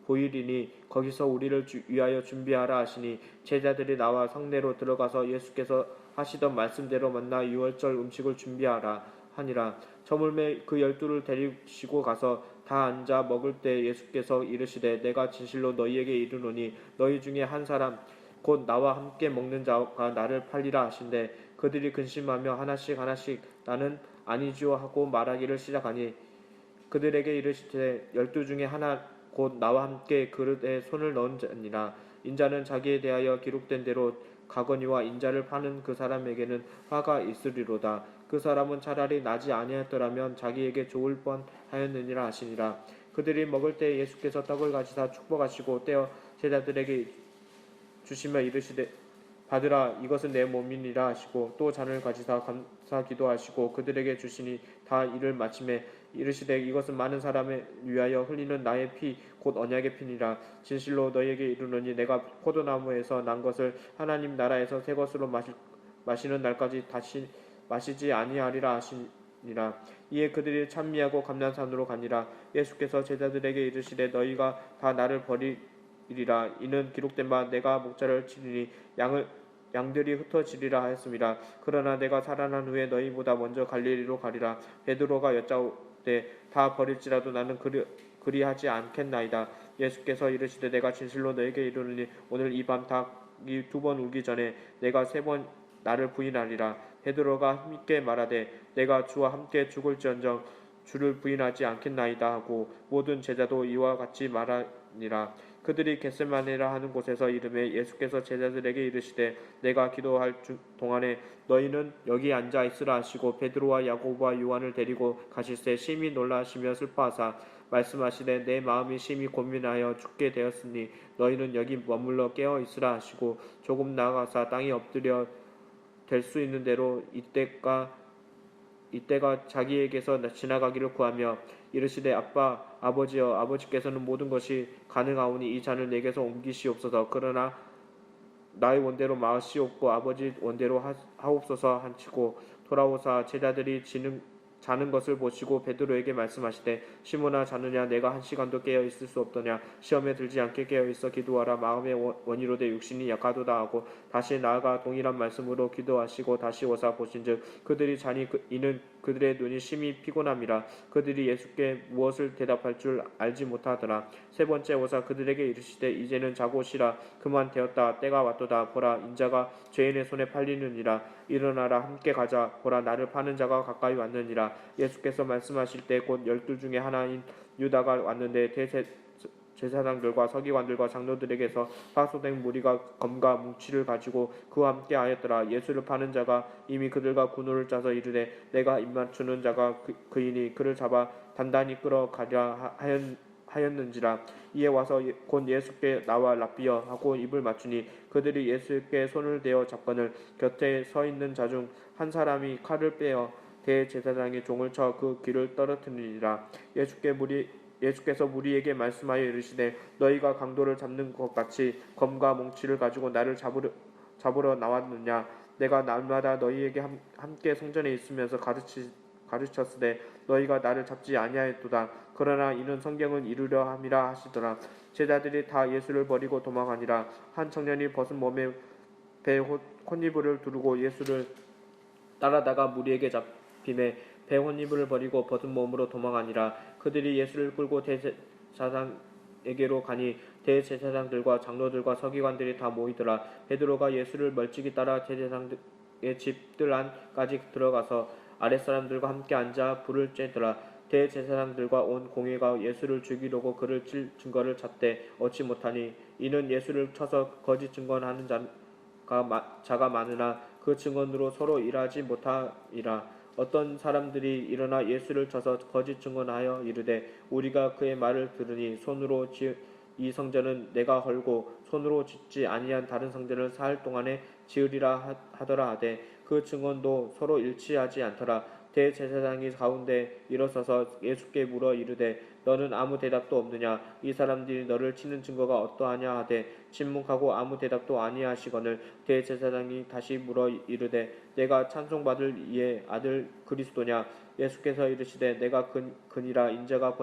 보이리니 거기서 우리를 위하여 준비하라 하시니 제자들이 나와 성내로 들어가서 예수께서 하시던 말씀대로 만나 유월절 음식을 준비하라 하니라. 저물매 그 12를 데리시고 가서 다 앉아 먹을 때 예수께서 이르시되 내가 진실로 너희에게 이르노니 너희 중에 한 사람 곧 나와 함께 먹는 자가 나를 팔리라 하신대 그들이 근심하며 하나씩 나는 아니지요 하고 말하기를 시작하니 그들에게 이르시되 12 중에 하나 곧 나와 함께 그릇에 손을 넣은 자니라. 인자는 자기에 대하여 기록된 대로 가거니와 인자를 파는 그 사람에게는 화가 있으리로다. 그 사람은 차라리 나지 아니하였더라면 자기에게 좋을 뻔하였느니라 하시니라. 그들이 먹을 때 예수께서 떡을 가지사 축복하시고 떼어 제자들에게 주시며 이르시되 받으라 이것은 내 몸이니라 하시고 또 잔을 가지사 감사 기도하시고 그들에게 주시니 다 이를 마침에 이르시되 이것은 많은 사람을 위하여 흘리는 나의 피 곧 언약의 피니라. 진실로 너희에게 이르노니 내가 포도나무에서 난 것을 하나님 나라에서 새 것으로 마시는 날까지 다시 마시지 아니하리라 하시니라. 이에 그들이 찬미하고 감난산으로 가니라. 예수께서 제자들에게 이르시되 너희가 다 나를 버리리라. 이는 기록된 바 내가 목자를 치리니 양들이 흩어지리라 하였습니다. 그러나 내가 살아난 후에 너희보다 먼저 갈릴리로 가리라. 베드로가 여짜오되 다 버릴지라도 나는 그리하지 않겠나이다. 예수께서 이르시되 내가 진실로 너에게 이르노니 오늘 이 밤 닭이 2번 울기 전에 내가 3번 나를 부인하리라. 베드로가 힘있게 말하되 내가 주와 함께 죽을지언정 주를 부인하지 않겠나이다 하고 모든 제자도 이와 같이 말하니라. 그들이 겟세마네라 하는 곳에서 이르매 예수께서 제자들에게 이르시되 내가 기도할 동안에 너희는 여기 앉아 있으라 하시고 베드로와 야고보와 요한을 데리고 가실새 심히 놀라시며 슬퍼하사 말씀하시되 내 마음이 심히 고민하여 죽게 되었으니 너희는 여기 머물러 깨어 있으라 하시고 조금 나아가사 땅에 엎드려 될 수 있는 대로 이때가 자기에게서 지나가기를 구하며 이르시되 아버지여 아버지께서는 모든 것이 가능하오니 이 잔을 내게서 옮기시옵소서. 그러나 나의 원대로 마시옵고 아버지 원대로 하옵소서 하시고 돌아오사 자는 것을 보시고 베드로에게 말씀하시되 시몬아 자느냐 내가 한 시간도 깨어 있을 수 없더냐 시험에 들지 않게 깨어 있어 기도하라 마음의 원이로되 육신이 약하도다 하고 다시 나아가 동일한 말씀으로 기도하시고 다시 오사 보신즉 그들이 자니 이는 그들의 눈이 심히 피곤함이라 그들이 예수께 무엇을 대답할 줄 알지 못하더라. 세 번째 오사 그들에게 이르시되 이제는 자고 쉬라 그만 되었다 때가 왔도다 보라 인자가 죄인의 손에 팔리느니라 일어나라 함께 가자 보라 나를 파는 자가 가까이 왔느니라. 예수께서 말씀하실 때 곧 12 중에 하나인 유다가 왔는데 제사장들과 서기관들과 장로들에게서 파소된 무리가 검과 뭉치를 가지고 그와 함께 하였더라. 예수를 파는 자가 이미 그들과 군호를 짜서 이르되 내가 입맞추는 자가 그이니 그를 잡아 단단히 끌어가랴 하였는지라. 이에 와서 곧 예수께 나와 랍비여 하고 입을 맞추니 그들이 예수께 손을 대어 잡거늘 곁에 서 있는 자 중 한 사람이 칼을 빼어 대제사장의 종을 쳐 그 귀를 떨어뜨리니라. 예수께서 무리에게 말씀하여 이르시되 너희가 강도를 잡는 것 같이 검과 몽치를 가지고 나를 잡으러 나왔느냐. 내가 날마다 너희에게 함께 성전에 있으면서 가르쳤으되 너희가 나를 잡지 아니하였도다. 그러나 이는 성경을 이루려 함이라 하시더라. 제자들이 다 예수를 버리고 도망하니라. 한 청년이 벗은 몸에 배 혼이불을 두르고 예수를 따라다가 무리에게 잡히매 배 혼이불을 버리고 벗은 몸으로 도망하니라. 그들이 예수를 끌고 대제사장에게로 가니 대제사장들과 장로들과 서기관들이 다 모이더라. 베드로가 예수를 멀찍이 따라 제사장의 집들 안까지 들어가서 아랫사람들과 함께 앉아 불을 쬐더라. 대제사장들과 온 공회가 예수를 죽이려고 그를 칠 증거를 찾되 얻지 못하니 이는 예수를 쳐서 거짓 증언하는 자가 많으나 그 증언으로 서로 일하지 못하리라. 어떤 사람들이 일어나 예수를 쳐서 거짓 증언하여 이르되 우리가 그의 말을 들으니 손으로 지은 이 성전은 내가 헐고 손으로 짓지 아니한 다른 성전을 사흘 동안에 지으리라 하더라 하되 그 증언도 서로 일치하지 않더라. 대제사장이 가운데 일어서서 예수께 물어 이르되 너는 아무 대답도 없느냐. 이 사람들이 너를 치는 증거가 어떠하냐 하되 침묵하고 아무 대답도 아니하시거늘 대제사장이 다시 물어 이르되 내가 찬송받을 이의 아들 그리스도냐. 예수께서 이르시되 내가 그니라. 인자가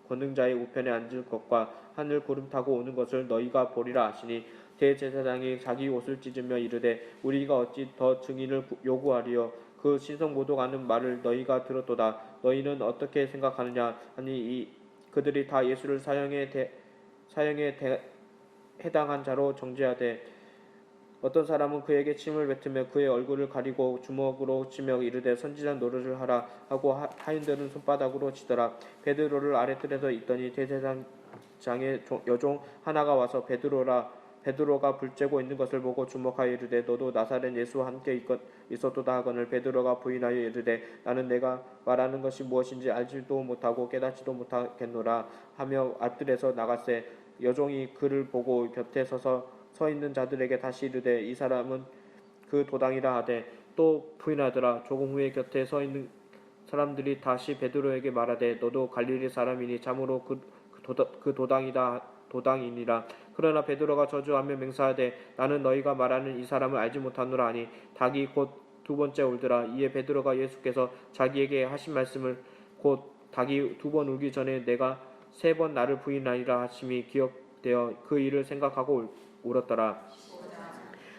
권능자의 우편에 앉을 것과 하늘 구름 타고 오는 것을 너희가 보리라 하시니 대제사장이 자기 옷을 찢으며 이르되 우리가 어찌 더 증인을 요구하리요. 그 신성모독하는 말을 너희가 들었도다. 너희는 어떻게 생각하느냐 하니 그들이 다 예수를 사형에 해당한 자로 정죄하되 어떤 사람은 그에게 침을 뱉으며 그의 얼굴을 가리고 주먹으로 치며 이르되 선지자 노릇을 하라 하고 하인들은 손바닥으로 치더라. 베드로를 아랫뜰에서 있더니 대제사장의 여종 하나가 와서 베드로가 불 쬐고 있는 것을 보고 주목하여 이르되 너도 나사렛 예수와 함께 있었도다 하거늘 베드로가 부인하여 이르되 나는 내가 말하는 것이 무엇인지 알지도 못하고 깨닫지도 못하겠노라 하며 앞뜰에서 나갔세. 여종이 그를 보고 곁에 서 있는 자들에게 다시 이르되 이 사람은 그 도당이라 하되 또 부인하더라. 조금 후에 곁에 서 있는 사람들이 다시 베드로에게 말하되 너도 갈릴리 사람이니 참으로 그 도당이니라. 그러나 베드로가 저주하며 맹세하되 나는 너희가 말하는 이 사람을 알지 못하노라 하니 닭이 곧 두 번째 울더라. 이에 베드로가 예수께서 자기에게 하신 말씀을 곧 닭이 두 번 울기 전에 내가 3번 나를 부인하리라 하심이 기억되어 그 일을 생각하고 울었더라.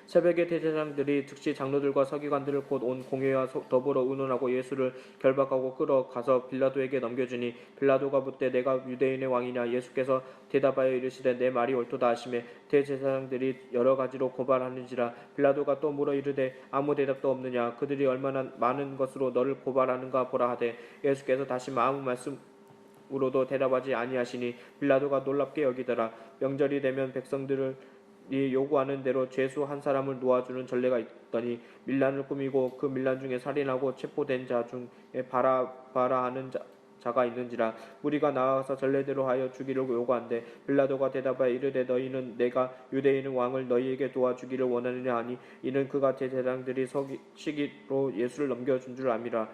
새벽에 대제사장들이 즉시 장로들과 서기관들을 곧 온 공회와 더불어 의논하고 예수를 결박하고 끌어가서 빌라도에게 넘겨주니 빌라도가 묻되 내가 유대인의 왕이냐. 예수께서 대답하여 이르시되 내 말이 옳도다 하시매 대제사장들이 여러 가지로 고발하는지라. 빌라도가 또 물어 이르되 아무 대답도 없느냐. 그들이 얼마나 많은 것으로 너를 고발하는가 보라 하되 예수께서 다시 아무 말씀으로도 대답하지 아니하시니 빌라도가 놀랍게 여기더라. 명절이 되면 백성들을 요구하는 대로 죄수 한 사람을 놓아주는 전례가 있더니 밀란을 꾸미고 그 밀란 중에 살인하고 체포된 자 중에 바라바라 하는 자가 있는지라. 무리가 나와서 전례대로 하여 주기를 요구한대 빌라도가 대답하여 이르되 너희는 내가 유대인의 왕을 너희에게 도와주기를 원하느냐 하니 이는 그가 대제사장들이 시기로 예수를 넘겨준 줄 암이라.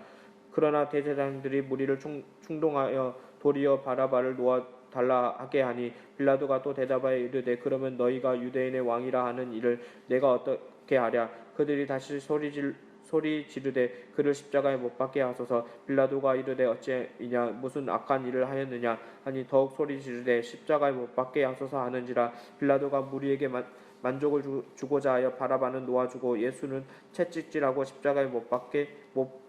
그러나 대제사장들이 무리를 충동하여 도리어 바라바를 놓아 달라 하게 하니 빌라도가 또 대답하여 이르되 그러면 너희가 유대인의 왕이라 하는 일을 내가 어떻게 하랴. 그들이 다시 소리 지르되 그를 십자가에 못 박게 하소서. 빌라도가 이르되 어찌이냐 무슨 악한 일을 하였느냐 하니 더욱 소리 지르되 십자가에 못 박게 하소서 하는지라. 빌라도가 무리에게 만족을 주고자 하여 바라바는 놓아주고 예수는 채찍질하고 십자가에 못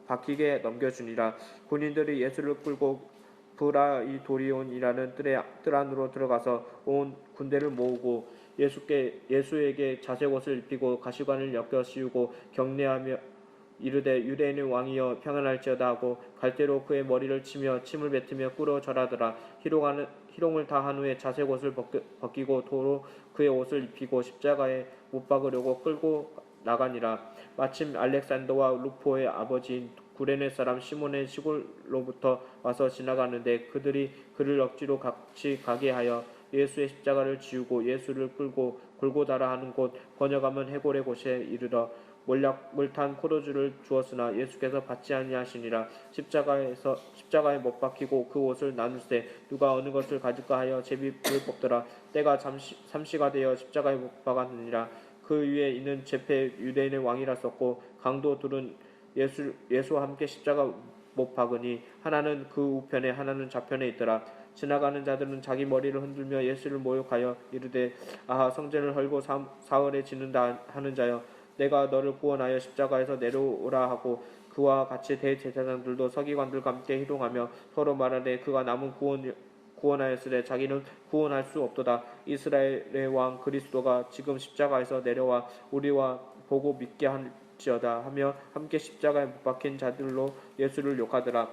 박히게 넘겨주니라. 군인들이 예수를 끌고 브라이도리온이라는 뜰 안으로 들어가서 온 군대를 모으고 예수에게 자색옷을 입히고 가시관을 엮여 씌우고 경례하며 이르되 유대인의 왕이여 평안할지어다 하고 갈대로 그의 머리를 치며 침을 뱉으며 꿇어 절하더라. 희롱을 다 한 후에 자색옷을 벗기고 도로 그의 옷을 입히고 십자가에 못 박으려고 끌고 나가니라. 마침 알렉산더와 루포의 아버지인 구레네 사람 시몬의 시골로부터 와서 지나가는데 그들이 그를 억지로 같이 가게 하여 예수의 십자가를 지우고 예수를 끌고 골고다라 하는 곳 번역하면 해골의 곳에 이르러 몰약물 탄 포도주를 주었으나 예수께서 받지 아니하시니라. 십자가에 못 박히고 그 옷을 나눌세 누가 어느 것을 가질까 하여 제비를 뽑더라. 때가 삼시가 되어 십자가에 못 박았느니라. 그 위에 있는 제페 유대인의 왕이라 썼고 강도 둘은 예수와 함께 십자가 못 박으니 하나는 그 우편에 하나는 좌편에 있더라. 지나가는 자들은 자기 머리를 흔들며 예수를 모욕하여 이르되 아하 성전을 헐고 사흘에 짓는다 하는 자여 내가 너를 구원하여 십자가에서 내려오라 하고 그와 같이 대제사장들도 서기관들과 함께 희롱하며 서로 말하되 그가 남은 구원하였으되 자기는 구원할 수 없도다. 이스라엘의 왕 그리스도가 지금 십자가에서 내려와 우리와 보고 믿게 할지어다 하며 함께 십자가에 못 박힌 자들로 예수를 욕하더라.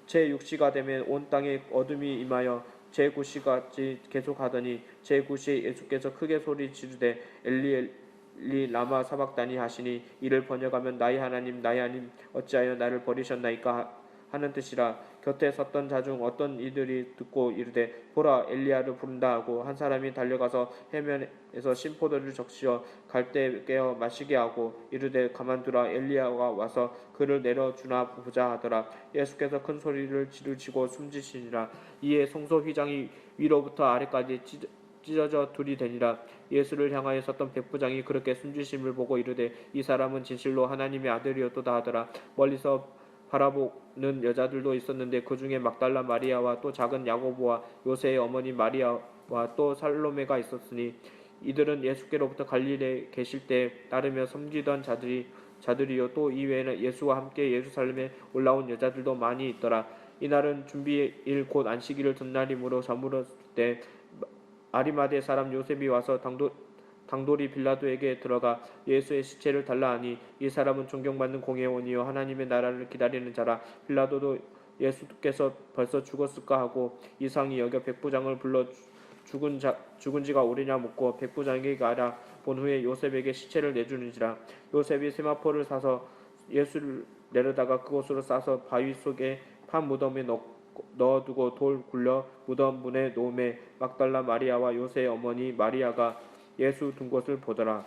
제6시가 되면 온 땅에 어둠이 임하여 제9시까지 계속하더니 제9시에 예수께서 크게 소리 지르되 엘리 라마 사박다니 하시니 이를 번역하면 나의 하나님 어찌하여 나를 버리셨나이까 하는 뜻이라. 곁에 섰던 자 중 어떤 이들이 듣고 이르되 보라 엘리야를 부른다 하고 한 사람이 달려가서 해면에서 신포도를 적시어 갈대에 깨어 마시게 하고 이르되 가만두라 엘리야가 와서 그를 내려주나 보자 하더라. 예수께서 큰 소리를 지르시고 숨지시니라. 이에 성소 휘장이 위로부터 아래까지 찢어져 둘이 되니라. 예수를 향하여 섰던 백부장이 그렇게 숨지심을 보고 이르되 이 사람은 진실로 하나님의 아들이었도다 하더라. 멀리서 바라보는 여자들도 있었는데 그 중에 막달라 마리아와 또 작은 야고보와 요새의 어머니 마리아와 또 살로메가 있었으니 이들은 예수께로부터 갈릴리에 계실 때 따르며 섬기던 자들이요 또 이외에는 예수와 함께 예루살렘에 올라온 여자들도 많이 있더라. 이날은 준비일 곧 안식일을 전날이므로 저물었을 때 아리마대 사람 요셉이 와서 당돌이 빌라도에게 들어가 예수의 시체를 달라 하니 이 사람은 존경받는 공회원이요 하나님의 나라를 기다리는 자라. 빌라도도 예수께서 벌써 죽었을까 하고 이상히 여겨 백부장을 불러 죽은 지가 오래냐 묻고 백부장에게 알아본 후에 요셉에게 시체를 내주는지라. 요셉이 세마포를 사서 예수를 내려다가 그곳으로 싸서 바위 속에 판 무덤에 넣어두고 돌 굴려 무덤 문에 놓음에 막달라 마리아와 요새의 어머니 마리아가 예수 둔 것을 보더라.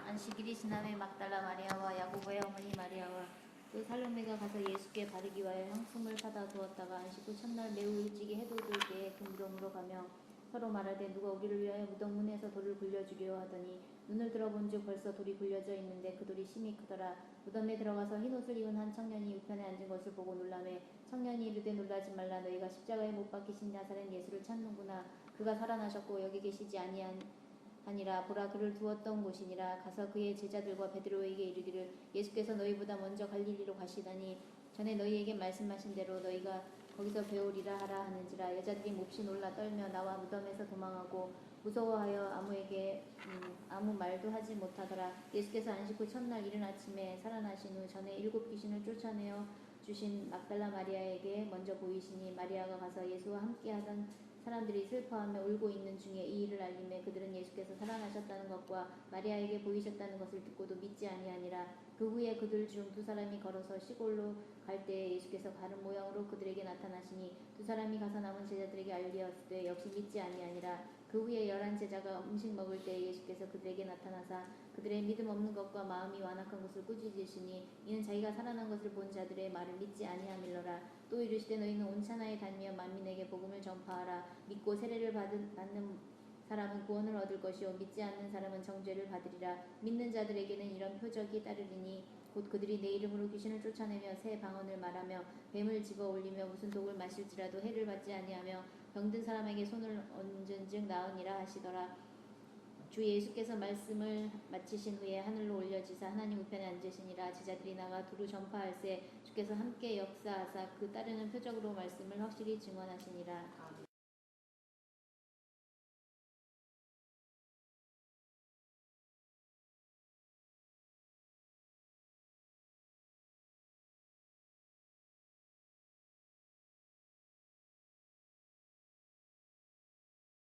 안식일이 지남에 막달라 마리아와 야고보의 어머니 마리아와 또 살로메가 가서 예수께 바르기 위하여 향품을 사다 두었다가 안식 후 첫날 매우 일찍이 해돋을 때에 그 무덤으로 가며 서로 말하되 누가 우리를 위하여 무덤 문에서 돌을 굴려주려 하더니 눈을 들어본즉 벌써 돌이 굴려져 있는데 그 돌이 심히 크더라. 무덤에 들어가서 흰옷을 입은 한 청년이 우편에 앉은 것을 보고 놀라매 청년이 이르되 놀라지 말라 너희가 십자가에 못 박히신 나사렛 예수를 찾는구나. 그가 살아나셨고 여기 계시지 아니하니라. 보라 그를 두었던 곳이니라. 가서 그의 제자들과 베드로에게 이르기를 예수께서 너희보다 먼저 갈릴리로 가시다니 전에 너희에게 말씀하신 대로 너희가 거기서 배우리라 하라 하는지라. 여자들이 몹시 놀라 떨며 나와 무덤에서 도망하고 무서워하여 아무에게 아무 말도 하지 못하더라. 예수께서 안식 후 첫날 이른 아침에 살아나신 후 전에 7 귀신을 쫓아내어 주신 막달라 마리아에게 먼저 보이시니 마리아가 가서 예수와 함께하던 사람들이 슬퍼하며 울고 있는 중에 이 일을 알림에 그들은 예수께서 살아나셨다는 것과 마리아에게 보이셨다는 것을 듣고도 믿지 아니하니라. 그 후에 그들 중 2 사람이 걸어서 시골로 갈 때에 예수께서 다른 모양으로 그들에게 나타나시니 2 사람이 가서 남은 제자들에게 알리었으되 역시 믿지 아니하니라. 그 후에 11 제자가 음식 먹을 때에 예수께서 그들에게 나타나사 그들의 믿음 없는 것과 마음이 완악한 것을 꾸짖으시니 이는 자기가 살아난 것을 본 자들의 말을 믿지 아니함일러라. 또 이르시되 너희는 온 천하에 다니며 만민에게 복음을 전파하라. 믿고 세례를 받는 사람은 구원을 얻을 것이요 믿지 않는 사람은 정죄를 받으리라. 믿는 자들에게는 이런 표적이 따르리니 곧 그들이 내 이름으로 귀신을 쫓아내며 새 방언을 말하며 뱀을 집어 올리며 무슨 독을 마실지라도 해를 받지 아니하며 병든 사람에게 손을 얹은즉 나으니라 하시더라. 주 예수께서 말씀을 마치신 후에 하늘로 올려지사 하나님 우편에 앉으시니라. 제자들이 나가 두루 전파할세 주께서 함께 역사하사 그 따르는 표적으로 말씀을 확실히 증언하시니라.